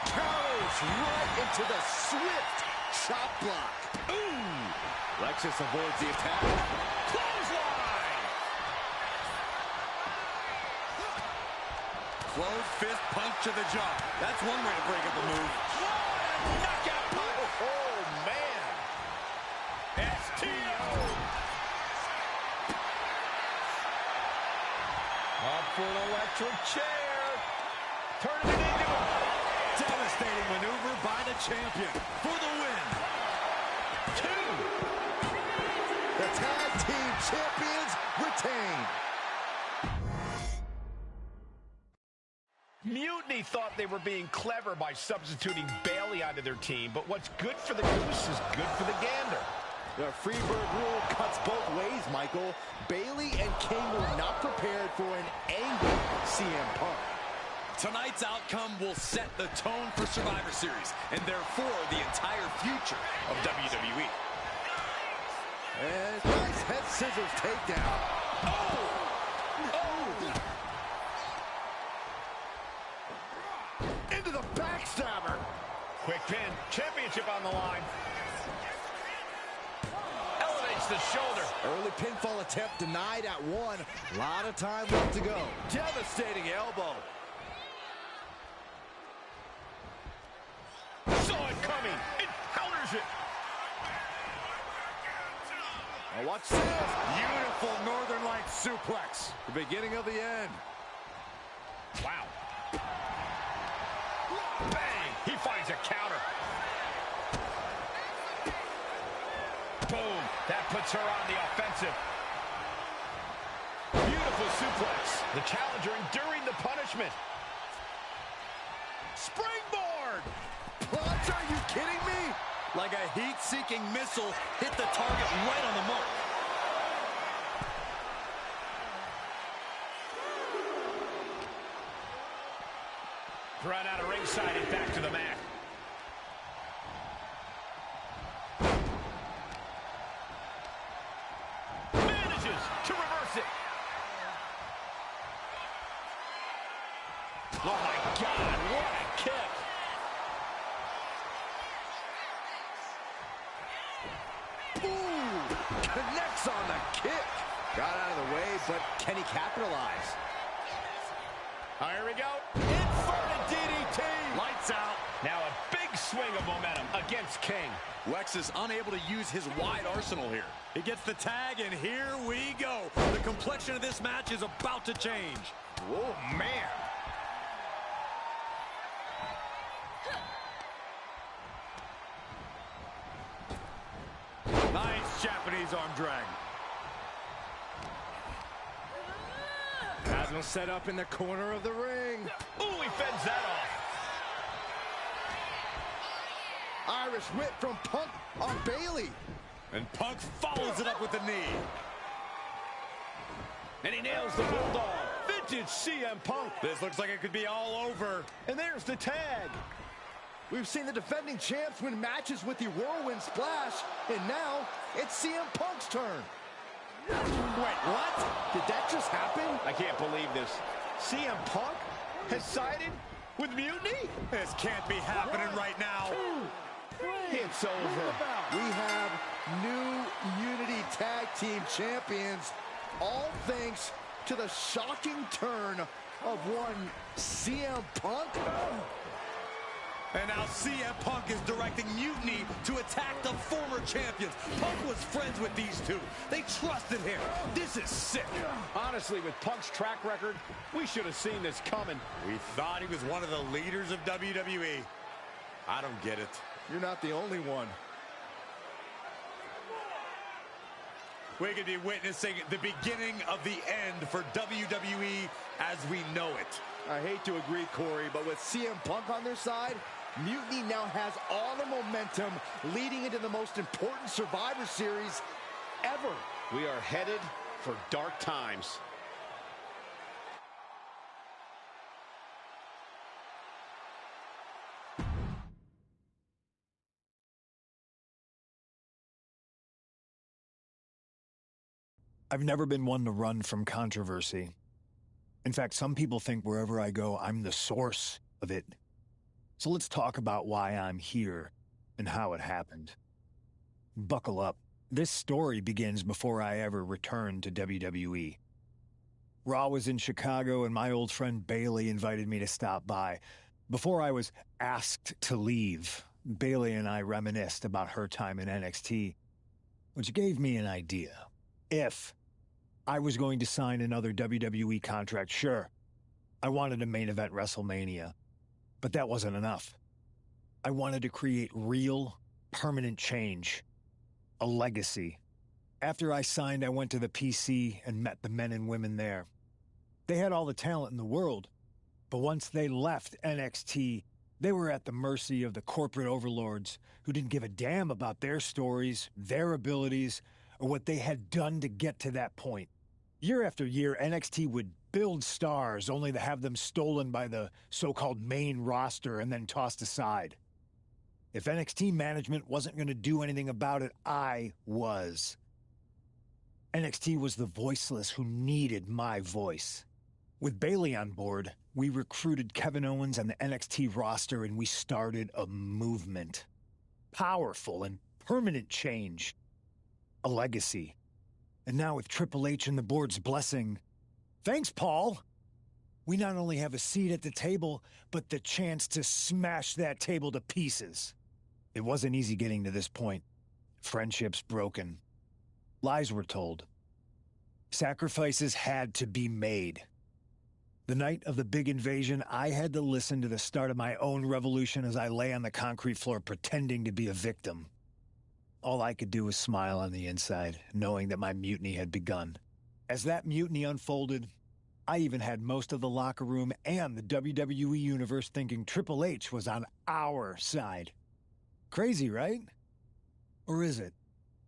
Counters right into the swift chop block. Ooh, Lexus avoids the attack. Clothesline! Closed fist punch to the jaw. That's one way to break up a move. Whoa, knockout punch! Oh, man. STO! Up for an electric chair. Turning it into a Devastating maneuver by the champion for the win. 2. The tag team champions retain. Mutiny thought they were being clever by substituting Bailey onto their team, but what's good for the goose is good for the gander. The Freebird rule cuts both ways, Michael. Bailey and King were not prepared for an angry CM Punk. Tonight's outcome will set the tone for Survivor Series, and therefore the entire future of WWE. And nice head scissors takedown. Oh! Into the backstabber. Quick pin, championship on the line. Elevates the shoulder. Early pinfall attempt denied at 1. A lot of time left to go. Devastating elbow. Saw it coming. It counters it. Oh, watch this. Beautiful Northern Lights suplex. The beginning of the end. Wow. Bang! He finds a counter. Boom! That puts her on the offensive. Beautiful suplex. The challenger enduring the punishment. Springboard! Punch, are you kidding me? Like a heat-seeking missile, hit the target right on the mark. Run out of ringside and back to the mat. Manages to reverse it. Oh my God, what a kick. Ooh, connects on the kick. Got out of the way, but can he capitalize? Here we go. Inverted DDT. Lights out. Now a big swing of momentum against King. Lex is unable to use his wide arsenal here. He gets the tag, and here we go. The complexion of this match is about to change. Oh, man. Nice Japanese arm drag. Has him set up in the corner of the ring. Ooh, he fends that off. Irish whip from Punk on Bailey. And Punk follows it up with the knee. And he nails the Bulldog. Vintage CM Punk. This looks like it could be all over. And there's the tag. We've seen the defending champs win matches with the Whirlwind Splash, and now it's CM Punk's turn. Wait, what? Did that just happen? I can't believe this. CM Punk has sided with Mutiny? This can't be happening right now. It's over. We have new Unity Tag Team Champions, all thanks to the shocking turn of one CM Punk. And now CM Punk is directing Mutiny to attack the former champions. Punk was friends with these two. They trusted him. This is sick. Honestly, with Punk's track record, we should have seen this coming. We thought he was one of the leaders of WWE. I don't get it. You're not the only one. We could be witnessing the beginning of the end for WWE as we know it. I hate to agree, Corey, but with CM Punk on their side, Mutiny now has all the momentum leading into the most important Survivor Series ever. We are headed for dark times. I've never been one to run from controversy. In fact, some people think wherever I go, I'm the source of it. So let's talk about why I'm here and how it happened. Buckle up, This story begins before I ever returned to WWE. Raw was in Chicago, and my old friend Bailey invited me to stop by. Before I was asked to leave, Bailey and I reminisced about her time in NXT, which gave me an idea. If I was going to sign another WWE contract, sure, I wanted to main event WrestleMania, but that wasn't enough. I wanted to create real, permanent change, a legacy. After I signed, I went to the PC and met the men and women there. They had all the talent in the world, but once they left NXT, they were at the mercy of the corporate overlords who didn't give a damn about their stories, their abilities, or what they had done to get to that point. Year after year, NXT would build stars only to have them stolen by the so-called main roster and then tossed aside. If NXT management wasn't going to do anything about it, I was. NXT was the voiceless who needed my voice. With Bailey on board, we recruited Kevin Owens and the NXT roster, and we started a movement. Powerful and permanent change. A legacy. And now with Triple H and the board's blessing, thanks, Paul! We not only have a seat at the table, but the chance to smash that table to pieces. It wasn't easy getting to this point. Friendships broken. Lies were told. Sacrifices had to be made. The night of the big invasion, I had to listen to the start of my own revolution as I lay on the concrete floor pretending to be a victim. All I could do was smile on the inside, knowing that my mutiny had begun. As that mutiny unfolded, I even had most of the locker room and the WWE Universe thinking Triple H was on our side. Crazy, right? Or is it?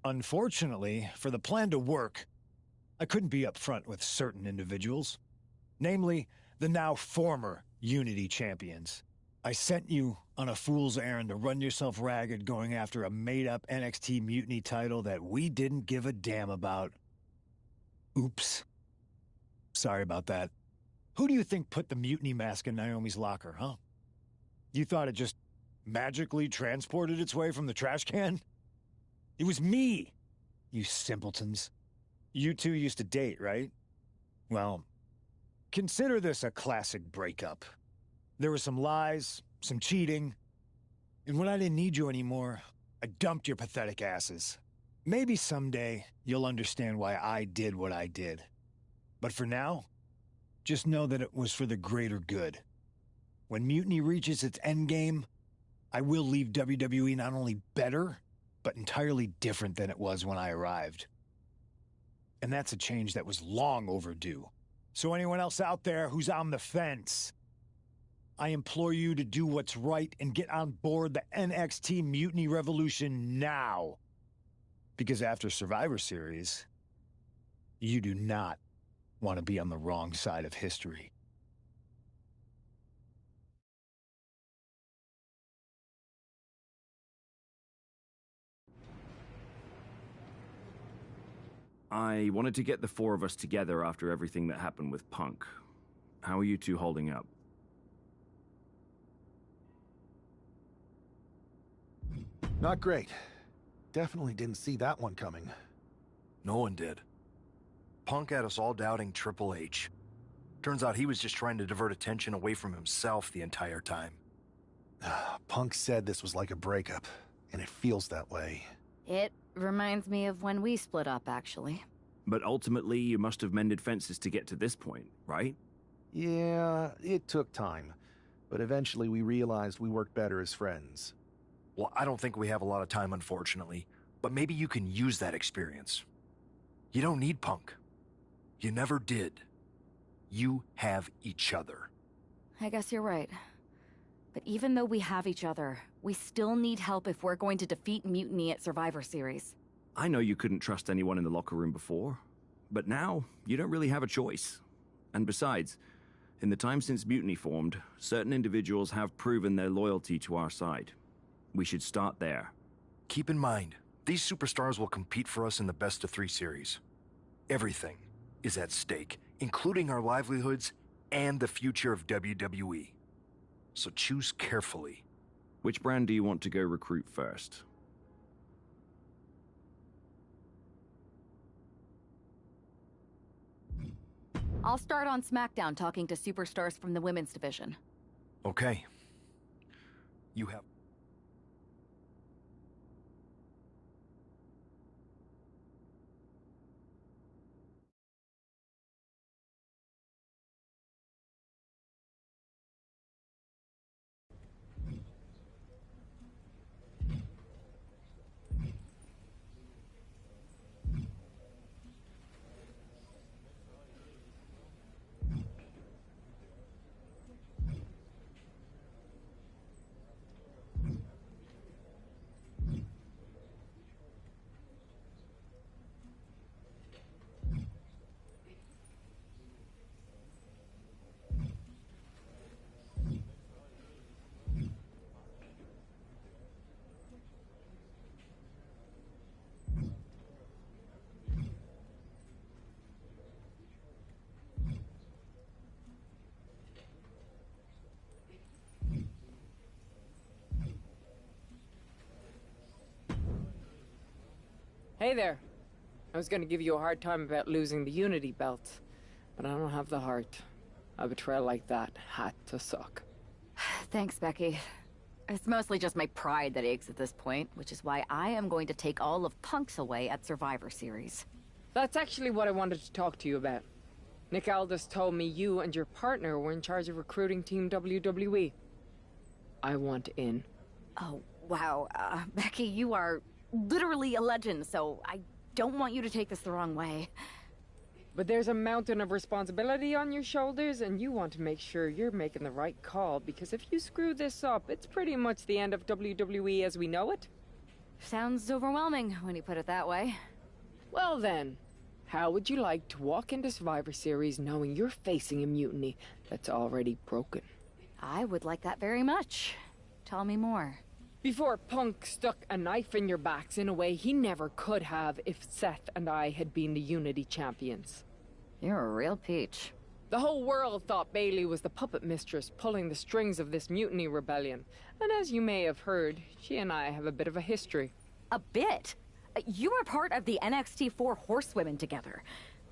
Unfortunately, for the plan to work, I couldn't be upfront with certain individuals. Namely, the now former Unity champions. I sent you on a fool's errand to run yourself ragged going after a made-up NXT Mutiny title that we didn't give a damn about. Oops. Sorry about that. Who do you think put the Mutiny mask in Naomi's locker, huh? You thought it just magically transported its way from the trash can? It was me, you simpletons. You two used to date, right? Well, consider this a classic breakup. There were some lies, some cheating, and when I didn't need you anymore, I dumped your pathetic asses. Maybe someday you'll understand why I did what I did. But for now, just know that it was for the greater good. When Mutiny reaches its endgame, I will leave WWE not only better, but entirely different than it was when I arrived. And that's a change that was long overdue. So anyone else out there who's on the fence, I implore you to do what's right and get on board the NXT Mutiny Revolution now. Because after Survivor Series, you do not want to be on the wrong side of history. I wanted to get the four of us together after everything that happened with Punk. How are you two holding up? Not great. Definitely didn't see that one coming. No one did. Punk had us all doubting Triple H. Turns out he was just trying to divert attention away from himself the entire time. Punk said this was like a breakup, and it feels that way. It reminds me of when we split up, actually. But ultimately, you must have mended fences to get to this point, right? Yeah, it took time. But eventually we realized we worked better as friends. Well, I don't think we have a lot of time, unfortunately. But maybe you can use that experience. You don't need Punk. You never did. You have each other. I guess you're right. But even though we have each other, we still need help if we're going to defeat Mutiny at Survivor Series. I know you couldn't trust anyone in the locker room before, but now you don't really have a choice. And besides, in the time since Mutiny formed, certain individuals have proven their loyalty to our side. We should start there. Keep in mind, these superstars will compete for us in the best-of-3 series. Everything is at stake, including our livelihoods and the future of WWE. So choose carefully. Which brand do you want to go recruit first? I'll start on SmackDown talking to superstars from the women's division. Okay. You have... Hey there. I was gonna give you a hard time about losing the Unity belt, but I don't have the heart. A betrayal like that had to suck. Thanks, Becky. It's mostly just my pride that aches at this point, which is why I am going to take all of Punk's away at Survivor Series. That's actually what I wanted to talk to you about. Nick Aldis told me you and your partner were in charge of recruiting Team WWE. I want in. Oh, wow. Becky, you are literally a legend, so I don't want you to take this the wrong way. But there's a mountain of responsibility on your shoulders, and you want to make sure you're making the right call, because if you screw this up, it's pretty much the end of WWE as we know it. Sounds overwhelming when you put it that way. Well then, how would you like to walk into Survivor Series knowing you're facing a mutiny that's already broken? I would like that very much. Tell me more. Before Punk stuck a knife in your backs in a way he never could have if Seth and I had been the Unity champions. You're a real peach. The whole world thought Bayley was the puppet mistress pulling the strings of this mutiny rebellion. And as you may have heard, she and I have a bit of a history. A bit? You were part of the NXT 4 Horsewomen together.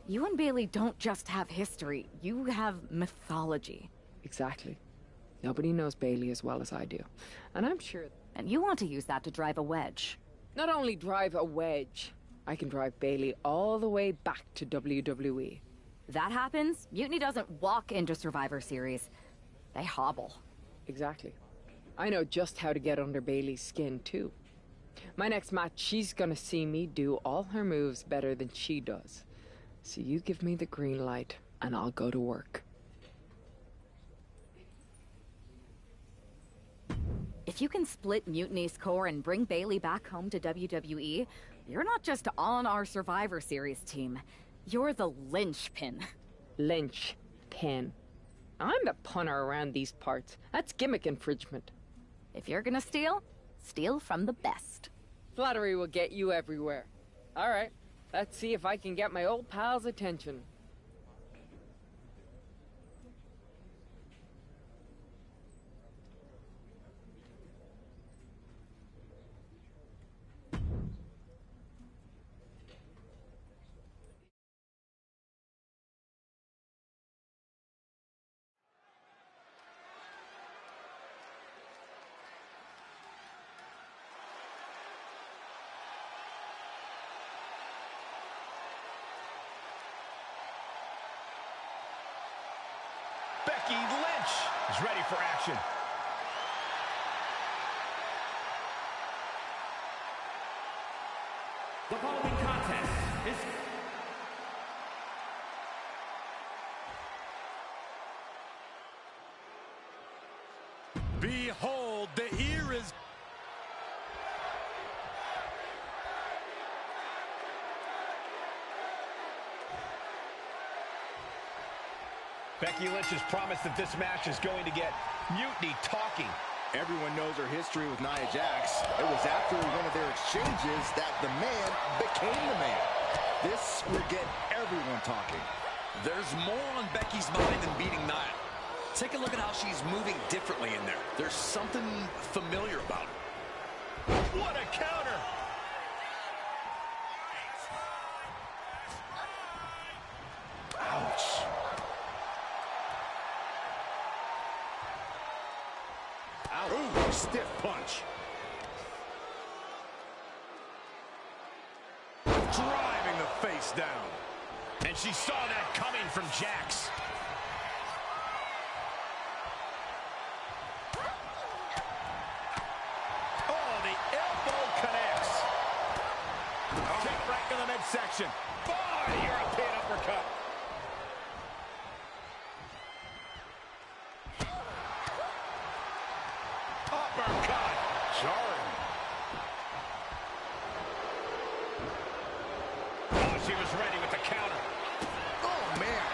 You and Bayley don't just have history, you have mythology. Exactly. Nobody knows Bayley as well as I do. And I'm sure... And you want to use that to drive a wedge. Not only drive a wedge, I can drive Bayley all the way back to WWE. That happens, Mutiny doesn't walk into Survivor Series. They hobble. Exactly. I know just how to get under Bayley's skin, too. My next match, she's gonna see me do all her moves better than she does. So you give me the green light, and I'll go to work. If you can split Mutiny's core and bring Bayley back home to WWE, you're not just on our Survivor Series team. You're the linchpin. Linchpin. I'm the punter around these parts. That's gimmick infringement. If you're gonna steal, steal from the best. Flattery will get you everywhere. All right, let's see if I can get my old pal's attention. Becky Lynch is ready for action. The following contest is... Behold, the ear is... Becky Lynch has promised that this match is going to get Mutiny talking. Everyone knows her history with Nia Jax. It was after one of their exchanges that the man became the man. This will get everyone talking. There's more on Becky's mind than beating Nia. Take a look at how she's moving differently in there. There's something familiar about it. What a counter! Ouch. stiff punch. Driving the face down. And she saw that coming from Jax. Oh, the elbow connects. Kick right to the midsection. Oh, European uppercut. Uppercut. Jarring. Oh, she was ready with the counter. Oh, man.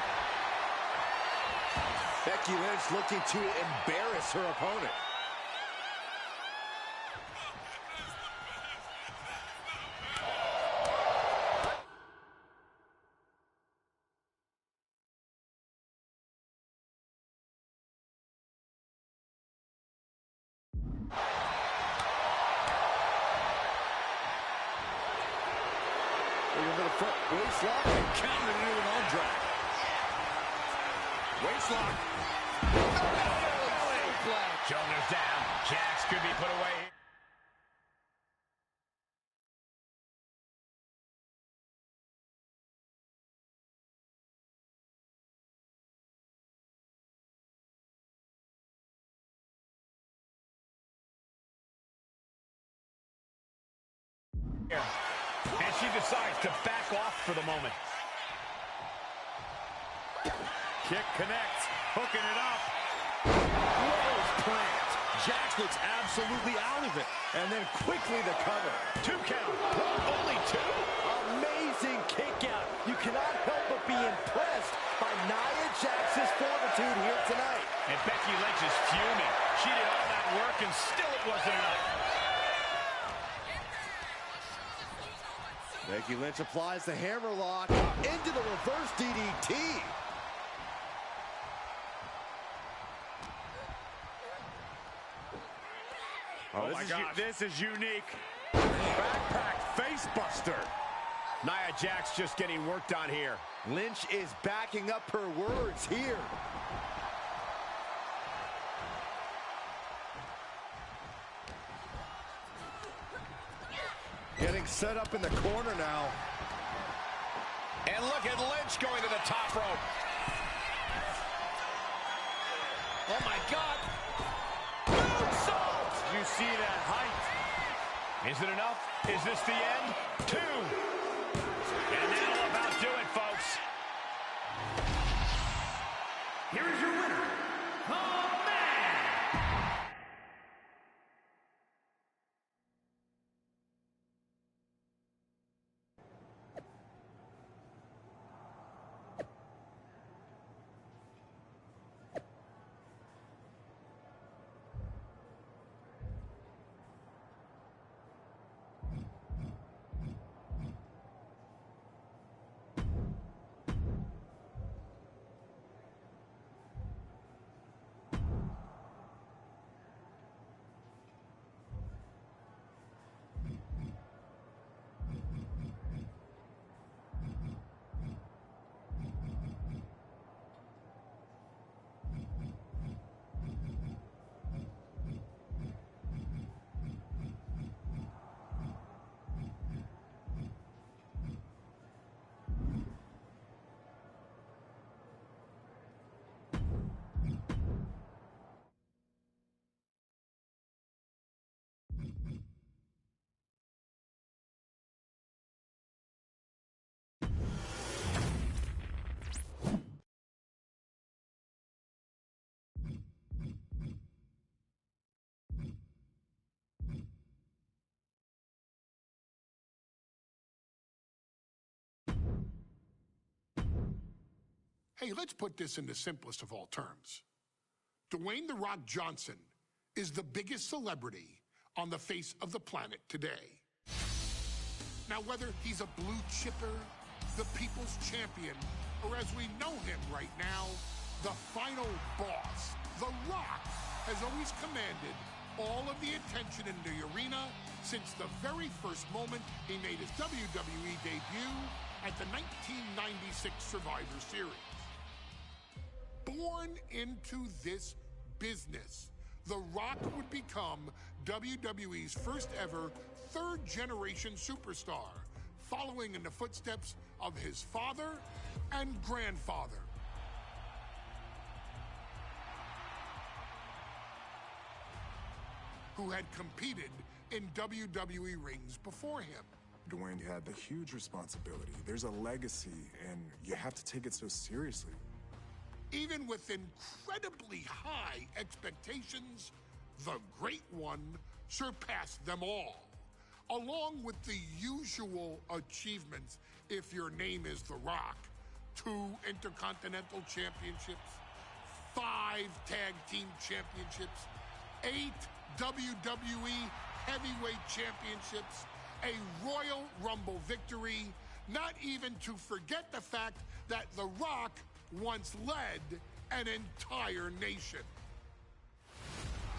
Becky Lynch looking to embarrass her opponent. Waist lock and counter to an arm drag. Waist lock. Shoulders down. Jax could be put away. And she decides to back off for the moment. Kick connects, hooking it up. Rose plant. Jax looks absolutely out of it. And then quickly the cover. 2 count. Only 2? Amazing kick out. You cannot help but be impressed by Nia Jax's fortitude here tonight. And Becky Lynch is fuming. She did all that work and still it wasn't enough. Becky Lynch applies the hammerlock into the reverse DDT. Oh my God, this is unique. Backpack face buster. Nia Jax just getting worked on here. Lynch is backing up her words here. Getting set up in the corner now. And look at Lynch going to the top rope. Oh my God. Moonsault! You see that height. Is it enough? Is this the end? 2. And that'll about do it, folks. Here is your winner, the man. Hey, let's put this in the simplest of all terms. Dwayne "The Rock" Johnson is the biggest celebrity on the face of the planet today. Now, whether he's a blue chipper, the people's champion, or as we know him right now, the final boss, The Rock has always commanded all of the attention in the arena since the very first moment he made his WWE debut at the 1996 Survivor Series. Born into this business The Rock would become WWE's first ever third-generation superstar, following in the footsteps of his father and grandfather. Who had competed in WWE rings before him. Dwayne had the huge responsibility. There's a legacy, and you have to take it so seriously. Even with incredibly high expectations, the Great One surpassed them all, along with the usual achievements if your name is The Rock. 2 Intercontinental Championships, 5 Tag Team Championships, 8 WWE Heavyweight Championships, a Royal Rumble victory, not even to forget the fact that The Rock once led an entire nation.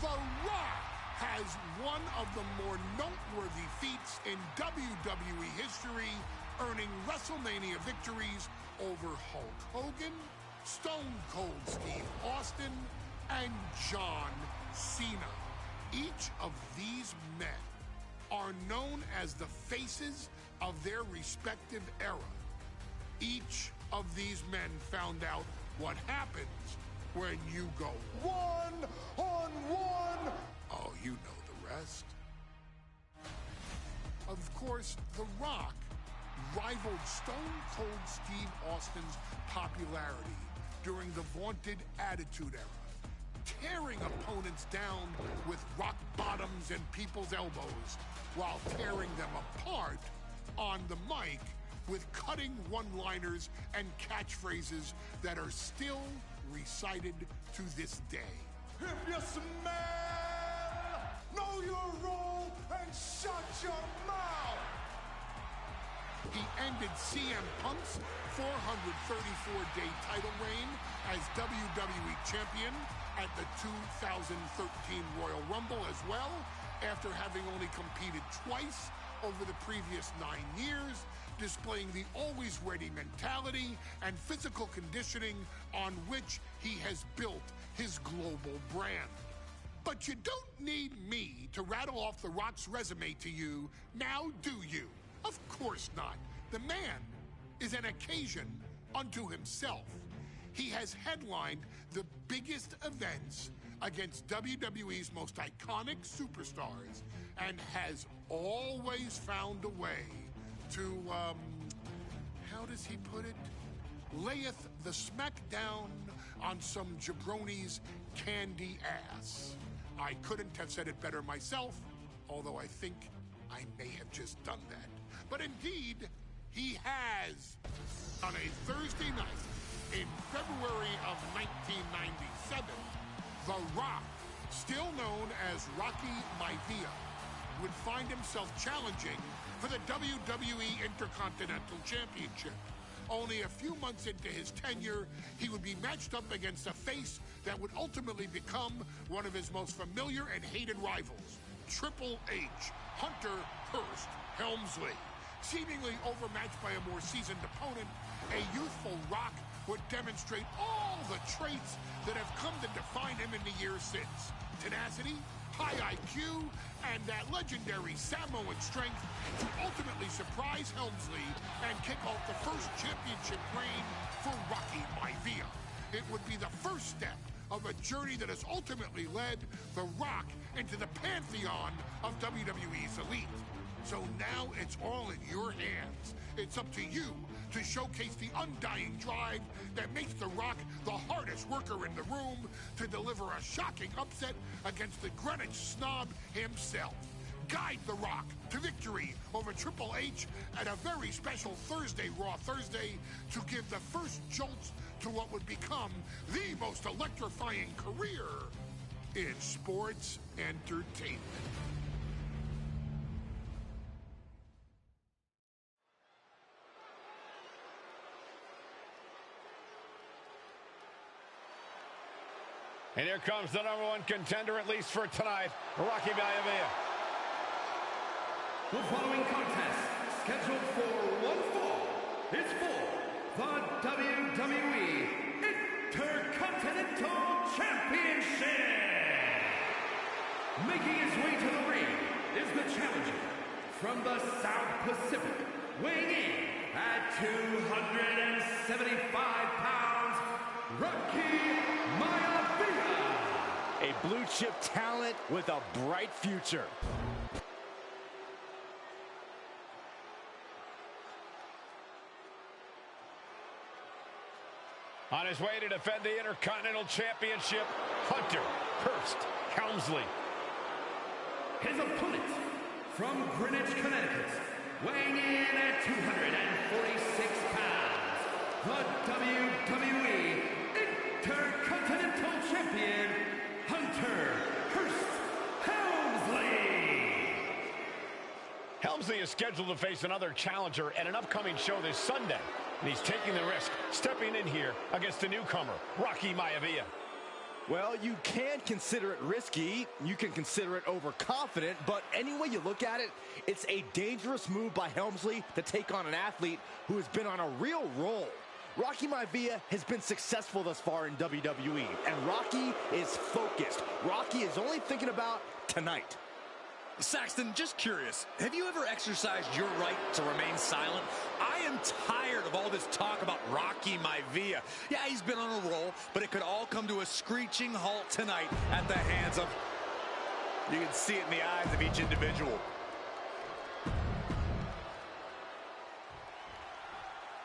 The Rock has one of the more noteworthy feats in WWE history, earning WrestleMania victories over Hulk Hogan, Stone Cold Steve Austin, and John Cena. Each of these men are known as the faces of their respective era. Each of these men found out what happens when you go one-on-one. Oh, you know the rest. Of course, The Rock rivaled Stone Cold Steve Austin's popularity during the vaunted Attitude Era, tearing opponents down with rock bottoms and people's elbows while tearing them apart on the mic with cutting one-liners and catchphrases that are still recited to this day. If you smell, know your role and shut your mouth. He ended CM Punk's 434-day title reign as WWE Champion at the 2013 Royal Rumble as well, after having only competed twice over the previous 9 years, displaying the always-ready mentality and physical conditioning on which he has built his global brand. But you don't need me to rattle off The Rock's resume to you, now do you? Of course not. The man is an occasion unto himself. He has headlined the biggest events against WWE's most iconic superstars and has always found a way to, how does he put it? Layeth the smackdown on some jabroni's candy ass. I couldn't have said it better myself, although I think I may have just done that. But indeed, he has. On a Thursday night in February of 1997, The Rock, still known as Rocky Maivia, would find himself challenging for the WWE Intercontinental Championship. Only a few months into his tenure, he would be matched up against a face that would ultimately become one of his most familiar and hated rivals, Triple H, Hunter Hearst Helmsley. Seemingly overmatched by a more seasoned opponent, a youthful Rock would demonstrate all the traits that have come to define him in the years since. Tenacity, high IQ, and that legendary Samoan strength to ultimately surprise Helmsley and kick off the first championship reign for Rocky Maivia. It would be the first step of a journey that has ultimately led The Rock into the pantheon of WWE's elite. So now it's all in your hands. It's up to you to showcase the undying drive that makes The Rock the hardest worker in the room to deliver a shocking upset against the Greenwich snob himself. Guide The Rock to victory over Triple H at a very special Thursday, Raw Thursday, to give the first jolts to what would become the most electrifying career in sports entertainment. And here comes the #1 contender, at least for tonight, Rocky Maivia. The following contest, scheduled for one fall, is for the WWE Intercontinental Championship. from the South Pacific, weighing in at 275 pounds, Rocky Maivia. A blue chip talent with a bright future. On his way to defend the Intercontinental Championship, Hunter Hearst Helmsley. His opponent from Greenwich, Connecticut, weighing in at 246 pounds, the WWE Intercontinental Champion, Hunter Hearst Helmsley. Helmsley is scheduled to face another challenger at an upcoming show this Sunday. And he's taking the risk, stepping in here against the newcomer, Rocky Maivia. Well, you can consider it risky, you can consider it overconfident, but any way you look at it, it's a dangerous move by Helmsley to take on an athlete who has been on a real roll. Rocky Maivia has been successful thus far in WWE, and Rocky is focused. Rocky is only thinking about tonight. Saxton, just curious, have you ever exercised your right to remain silent? I am tired of all this talk about Rocky Maivia. Yeah, he's been on a roll, but it could all come to a screeching halt tonight at the hands of... You can see it in the eyes of each individual.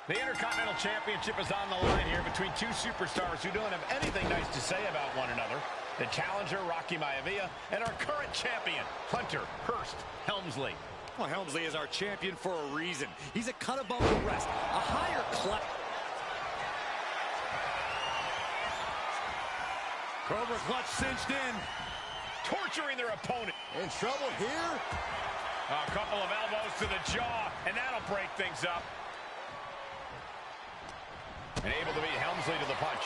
The Intercontinental Championship is on the line here between two superstars who don't have anything nice to say about one another. The challenger, Rocky Maivia, and our current champion, Hunter Hearst Helmsley. Well, Helmsley is our champion for a reason. He's a cut above the rest, a higher class. Cobra clutch cinched in. Torturing their opponent. In trouble here? A couple of elbows to the jaw, and that'll break things up. And able to beat Helmsley to the punch.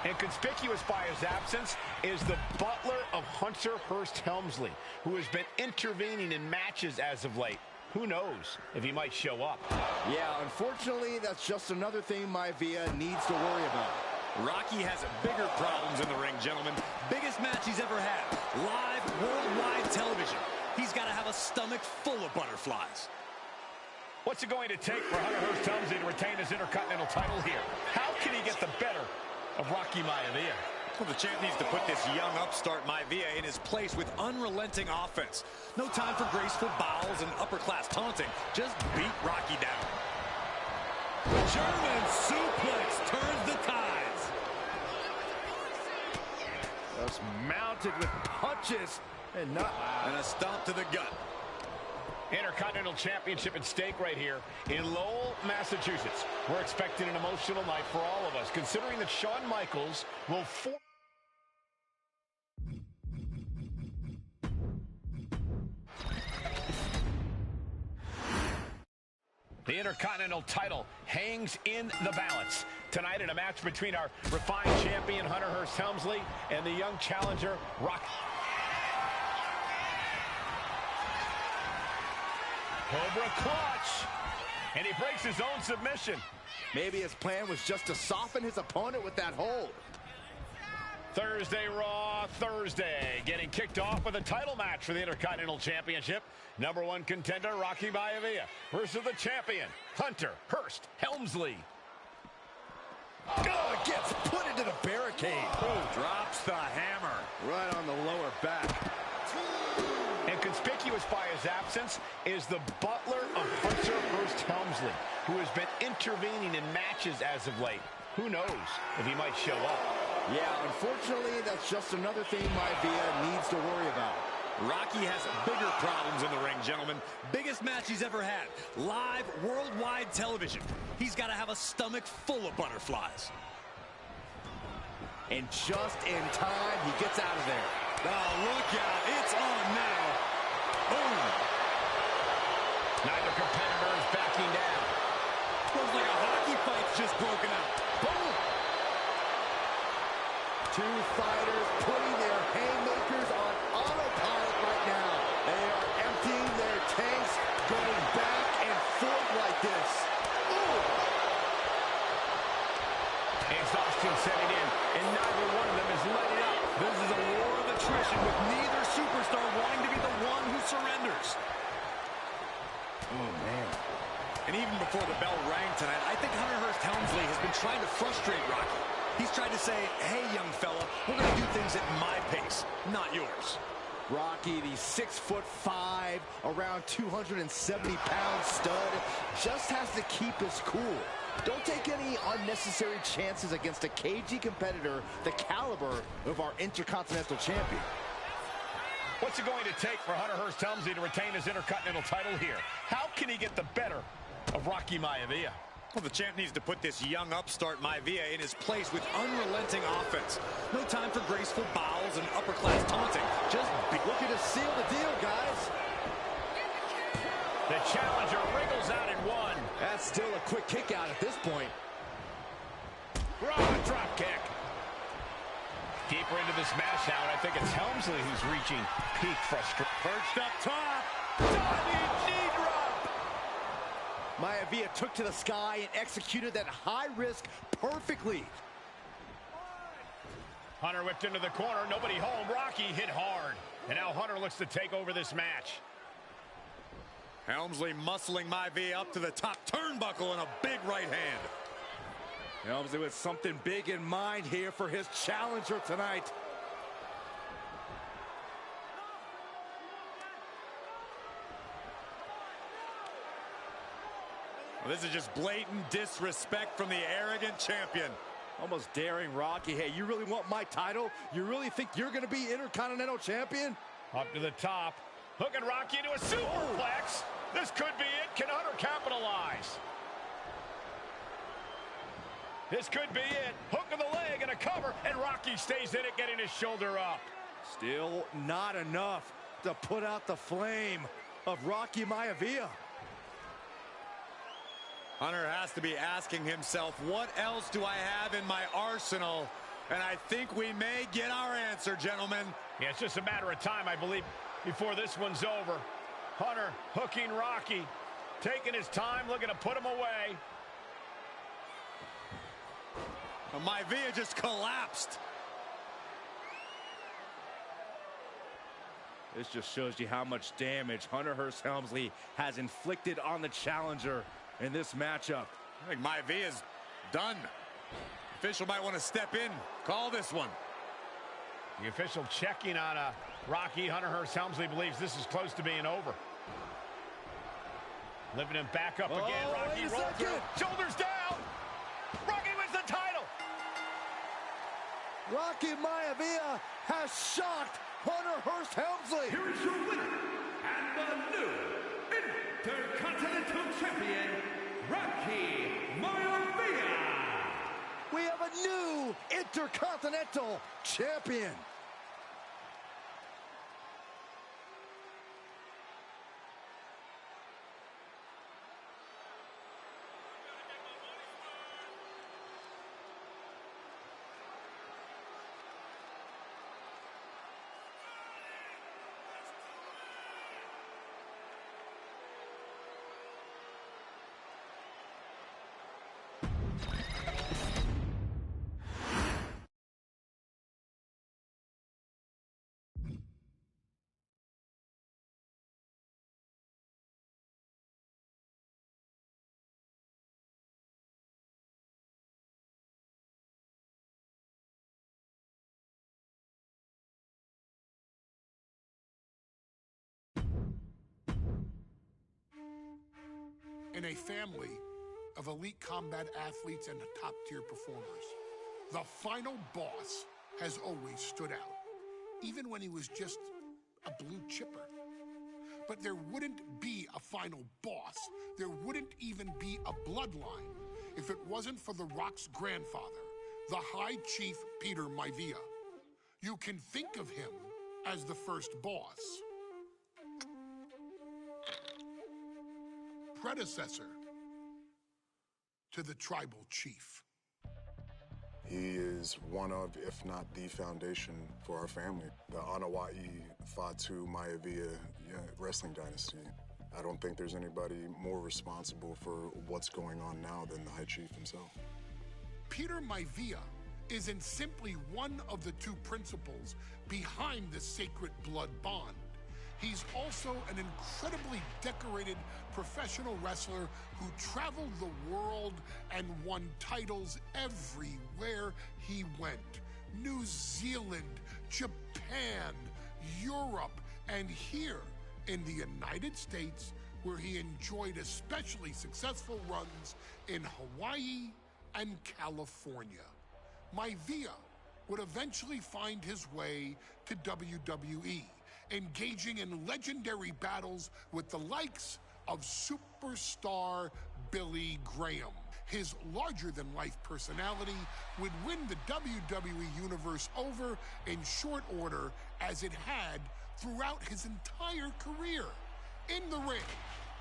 And conspicuous by his absence is the butler of Hunter Hearst Helmsley, who has been intervening in matches as of late. Who knows if he might show up? Yeah, unfortunately, that's just another thing Maivia needs to worry about. Rocky has bigger problems in the ring, gentlemen. Biggest match he's ever had. Live, worldwide television. He's got to have a stomach full of butterflies. What's it going to take for Hunter Hearst Helmsley to retain his Intercontinental title here? How can he get the better of Rocky Maivia? Well, the champ needs to put this young upstart Maivia in his place with unrelenting offense. No time for graceful bows and upper-class taunting. Just beat Rocky down. German suplex turns the tides. Just mounted with punches and a stomp to the gut. Intercontinental Championship at stake right here in Lowell, Massachusetts. We're expecting an emotional night for all of us, considering that Shawn Michaels will The Intercontinental title hangs in the balance. Tonight in a match between our refined champion, Hunter Hearst Helmsley, and the young challenger, Rocky. Cobra clutch. And he breaks his own submission. Maybe his plan was just to soften his opponent with that hold. Thursday Raw, Thursday. Getting kicked off with a title match for the Intercontinental Championship. Number one contender, Rocky Maivia, versus the champion, Hunter Hearst Helmsley. Oh, it gets put into the barricade. Oh, drops the hammer. Right on the lower back. And conspicuous by his absence is the butler of Hunter Hearst Helmsley, who has been intervening in matches as of late. Who knows if he might show up? Yeah, unfortunately, that's just another thing Maivia needs to worry about. Rocky has bigger problems in the ring, gentlemen. Biggest match he's ever had. Live, worldwide television. He's got to have a stomach full of butterflies. And just in time, he gets out of there. Oh, look out. It's on now. Boom. Neither competitor is backing down. Looks like a hockey fight's just broken out. Boom. Two fighters putting their haymakers on autopilot right now. They are emptying their tanks, going back and forth like this. Ooh. Exhaustion setting in, and neither one of them is letting up. This is a war of attrition with neither superstar wanting to be the one who surrenders. Oh, man. And even before the bell rang tonight, I think Hunter Hearst Helmsley has been trying to frustrate Rocky. He's tried to say, hey, young fella, we're going to do things at my pace, not yours. Rocky, the 6'5", around 270-pound stud, just has to keep his cool. Don't take any unnecessary chances against a cagey competitor the caliber of our Intercontinental Champion. What's it going to take for Hunter Hearst Helmsley to retain his Intercontinental title here? How can he get the better of Rocky Maivia? Well, the champ needs to put this young upstart Maivia in his place with unrelenting offense. No time for graceful bows and upper-class taunting. Just be looking to seal the deal, guys. The challenger wriggles out in one. That's still a quick kick out at this point. Raw drop kick. Deeper into this match now, and I think it's Helmsley who's reaching peak frustration. Perched up top. Diving knee drop. Maivia took to the sky and executed that high risk perfectly. Hunter whipped into the corner, nobody home. Rocky hit hard. And now Hunter looks to take over this match. Helmsley muscling Maivia up to the top turnbuckle and a big right hand. Helmsley with something big in mind here for his challenger tonight. Well, this is just blatant disrespect from the arrogant champion. Almost daring Rocky. Hey, you really want my title? You really think you're going to be Intercontinental Champion? Up to the top. Hooking Rocky into a superplex. This could be it. Can Hunter capitalize? This could be it. Hook of the leg and a cover, and Rocky stays in it, getting his shoulder up. Still not enough to put out the flame of Rocky Maivia. Hunter has to be asking himself, what else do I have in my arsenal? And I think we may get our answer, gentlemen. Yeah, it's just a matter of time, I believe, before this one's over. Hunter hooking Rocky, taking his time, looking to put him away. Maivia just collapsed. This just shows you how much damage Hunter Hearst Helmsley has inflicted on the challenger in this matchup. I think Maivia's done. Official might want to step in, call this one. The official checking on Rocky. Hunter Hearst Helmsley believes this is close to being over. Lifting him back up again. Rocky rolls through. Shoulders down. Rocky wins the title. Rocky Maivia has shocked Hunter Hearst Helmsley. Here is your winner and the new Intercontinental Champion, Rocky Maivia. We have a new Intercontinental Champion. In a family of elite combat athletes and top-tier performers, the final boss has always stood out, even when he was just a blue chipper. But there wouldn't be a final boss, there wouldn't even be a bloodline if it wasn't for The Rock's grandfather, the High Chief Peter Maivia. You can think of him as the first boss. Predecessor to the tribal chief. He is one of, if not the foundation for our family. The Anawa'i Fatu Maivia wrestling dynasty. I don't think there's anybody more responsible for what's going on now than the High Chief himself. Peter Maivia isn't simply one of the two principles behind the sacred blood bond. He's also an incredibly decorated professional wrestler who traveled the world and won titles everywhere he went. New Zealand, Japan, Europe, and here in the United States, where he enjoyed especially successful runs in Hawaii and California. Maivia would eventually find his way to WWE, engaging in legendary battles with the likes of superstar Billy Graham. His larger-than-life personality would win the WWE Universe over in short order, as it had throughout his entire career. In the ring,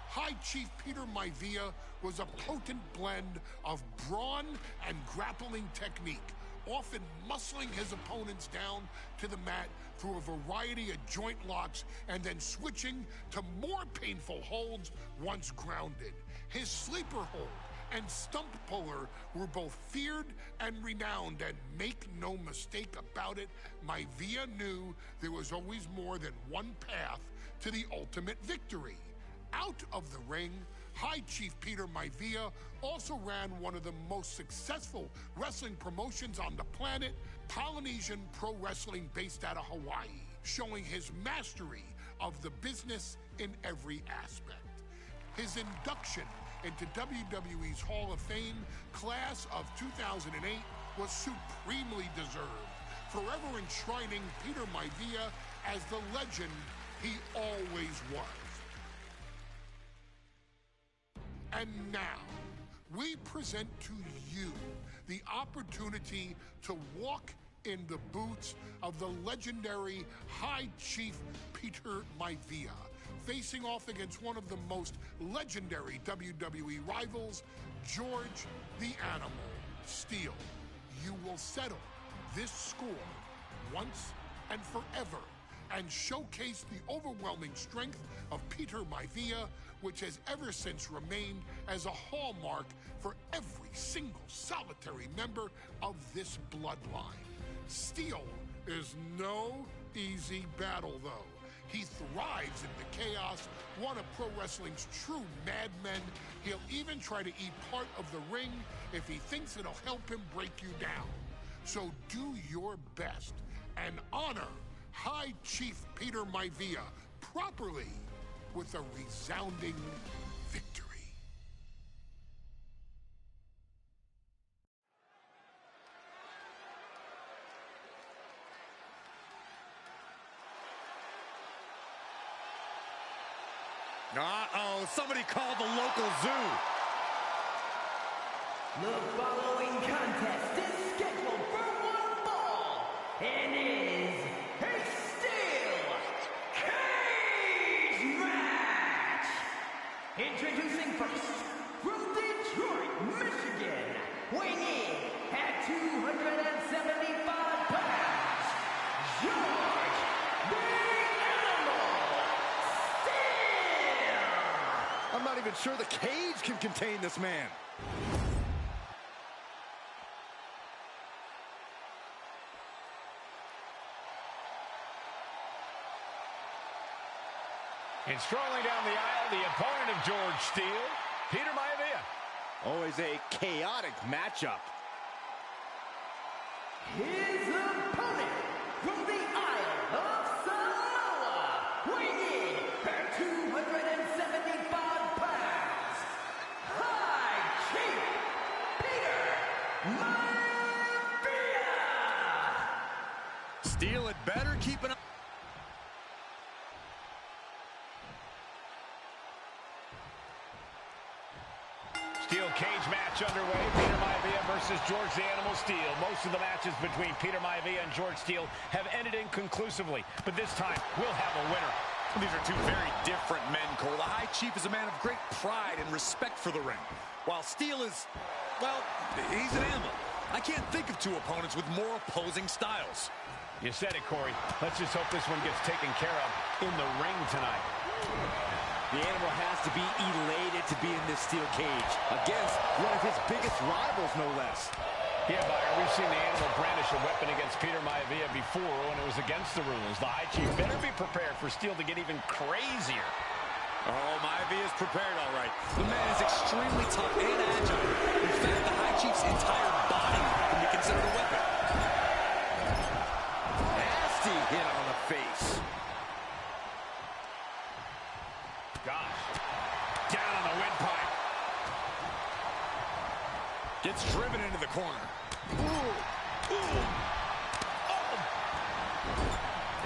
High Chief Peter Maivia was a potent blend of brawn and grappling technique, often muscling his opponents down to the mat through a variety of joint locks and then switching to more painful holds once grounded. His sleeper hold and stump puller were both feared and renowned, and make no mistake about it, Maivia knew there was always more than one path to the ultimate victory. Out of the ring, High Chief Peter Maivia also ran one of the most successful wrestling promotions on the planet, Polynesian Pro Wrestling, based out of Hawaii, showing his mastery of the business in every aspect. His induction into WWE's Hall of Fame class of 2008 was supremely deserved, forever enshrining Peter Maivia as the legend he always was. And now, we present to you the opportunity to walk in the boots of the legendary High Chief Peter Maivia, facing off against one of the most legendary WWE rivals, George the Animal Steele. You will settle this score once and forever and showcase the overwhelming strength of Peter Maivia, which has ever since remained as a hallmark for every single solitary member of this bloodline. Steele is no easy battle, though. He thrives in the chaos, one of pro wrestling's true madmen. He'll even try to eat part of the ring if he thinks it'll help him break you down. So do your best and honor High Chief Peter Maivia properly with a resounding victory. Uh-oh, somebody called the local zoo. The following contest is scheduled for one fall and is a steel cage match. Introducing first, from Detroit, Michigan, weighing in at 275 pounds, George the Animal Steele. I'm not even sure the cage can contain this man. And strolling down the aisle, the opponent of George Steele, Peter Maivia. Always a chaotic matchup. His opponent from the Isle of Samoa, weighing in at 275 pounds, High Chief Peter Maivia. Steele had better keep an eye. Steel cage match underway. Peter Maivia versus George the Animal Steele. Most of the matches between Peter Maivia and George Steele have ended inconclusively, but this time we'll have a winner. These are two very different men, Cole. The High Chief is a man of great pride and respect for the ring, while Steele is, well, he's an animal. I can't think of two opponents with more opposing styles. You said it, Corey. Let's just hope this one gets taken care of in the ring tonight. The Animal has to be elated to be in this steel cage against one of his biggest rivals, no less. Yeah, Byron, we've seen the Animal brandish a weapon against Peter Maivia before when it was against the rules. The High Chief better be prepared for Steel to get even crazier. Oh, Maivia's prepared, all right. The man is extremely tough and agile. In fact, the High Chief's entire body can be considered a weapon. Nasty hit on the face. Gosh. Down on the windpipe. Gets driven into the corner. Ooh. Ooh. Oh.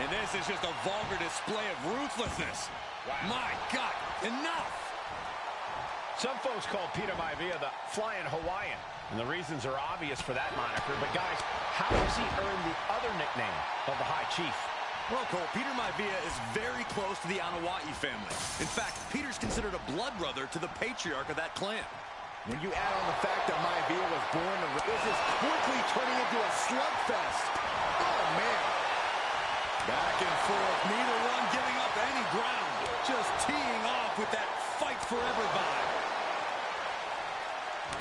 And this is just a vulgar display of ruthlessness. Wow. My God, enough! Some folks call Peter Maivia the Flying Hawaiian, and the reasons are obvious for that moniker. But guys, how has he earned the other nickname of the High Chief? Well, Cole, Peter Maivia is very close to the Anawa'i family. In fact, Peter's considered a blood brother to the patriarch of that clan. When you add on the fact that Maivia was born to... This is quickly turning into a slugfest. Oh, man. Back and forth, neither one giving up any ground. Just teeing off with that fight forever vibe.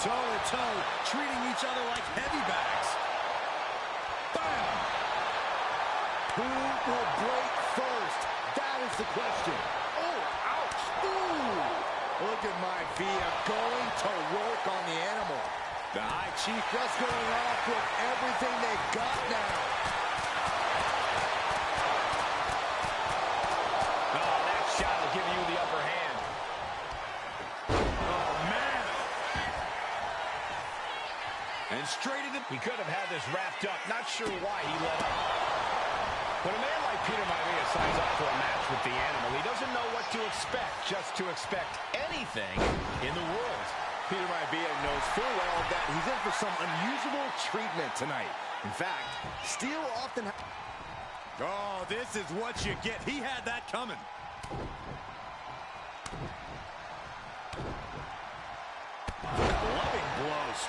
Toe-to-toe, treating each other like heavy bags. Bam! Who will break first? That is the question. Oh, ouch. Ooh. Look at Maivia going to work on the Animal. The High Chief just going off with everything they've got now. Oh, that shot will give you the upper hand. Oh, man. And straight into... He could have had this wrapped up. Not sure why he let up. When a man like Peter Maivia signs up for a match with the Animal, he doesn't know what to expect, just to expect anything in the world. Peter Maivia knows full well that he's in for some unusual treatment tonight. In fact, Steel often... Oh, this is what you get. He had that coming. Loving blows.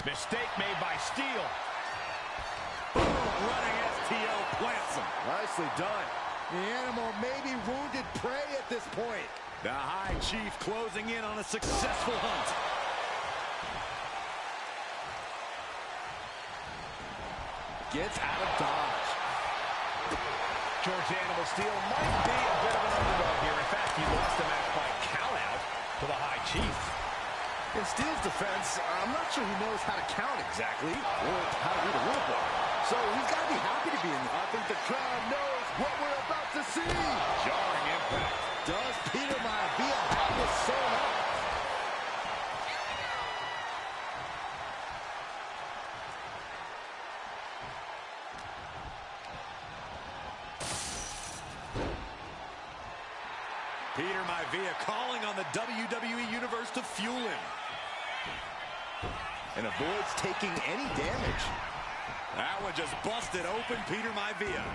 Mistake made by Steel. Running STO plants him. Nicely done. The Animal may be wounded prey at this point. The High Chief closing in on a successful hunt. Gets out of dodge. George Animal Steel might be a bit of an underdog here. In fact, he lost the match by countout to the High Chief. In Steel's defense, I'm not sure he knows how to count exactly, or how to read a rule book. So he's got to be happy to be in there. I think the crowd knows what we're about to see. Jarring impact. Does Peter Maivia have this sewn up? Peter Maivia calling on the WWE Universe to fuel him. And avoids taking any damage. That one just busted open Peter Maivia.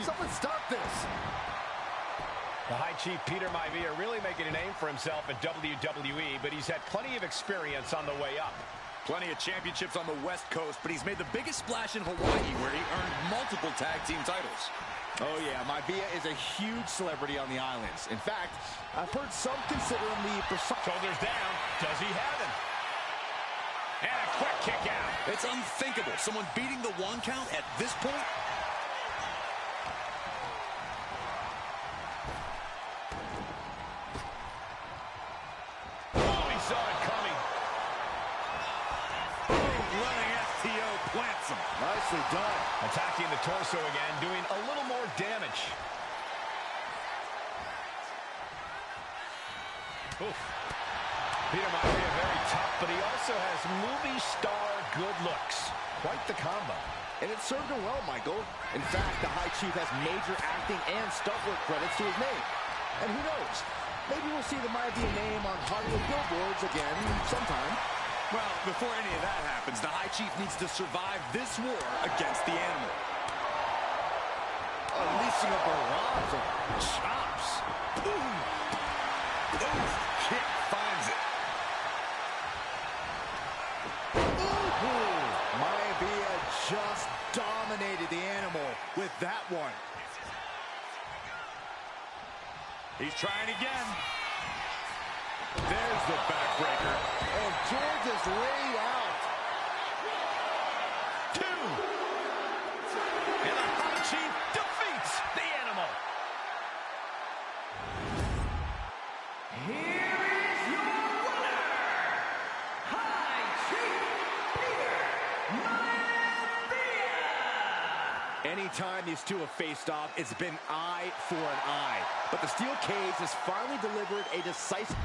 Someone stop this. The High Chief Peter Maivia really making a name for himself at WWE, but he's had plenty of experience on the way up. Plenty of championships on the West Coast, but he's made the biggest splash in Hawaii, where he earned multiple tag team titles. Oh, yeah, Maivia is a huge celebrity on the islands. In fact, I've heard some consider him the... Shoulders down. Does he have him? And a quick kick out. It's unthinkable. Someone beating the one count at this point? Oh, he saw it coming. Running STO plants him. Nicely done. Attacking the torso again, doing a little more damage. Oof. Peter Maivia very tough, but he also has movie star good looks. Quite the combo. And it served him well, Michael. In fact, the High Chief has major acting and stunt work credits to his name. And who knows? Maybe we'll see the Maivia name on Hollywood billboards again sometime. Well, before any of that happens, the High Chief needs to survive this war against the Animal. Unleashing a barrage of chops. Ooh. Ooh. Kick finds it. Ooh. Maivia just dominated the Animal with that one. He's trying again. There's the backbreaker. And George is laid out. 2. And the High Chief defeats the Animal. Here is your winner, High Chief Peter Maivia. Anytime these two have faced off, it's been eye for an eye. But the steel cage has finally delivered a decisive...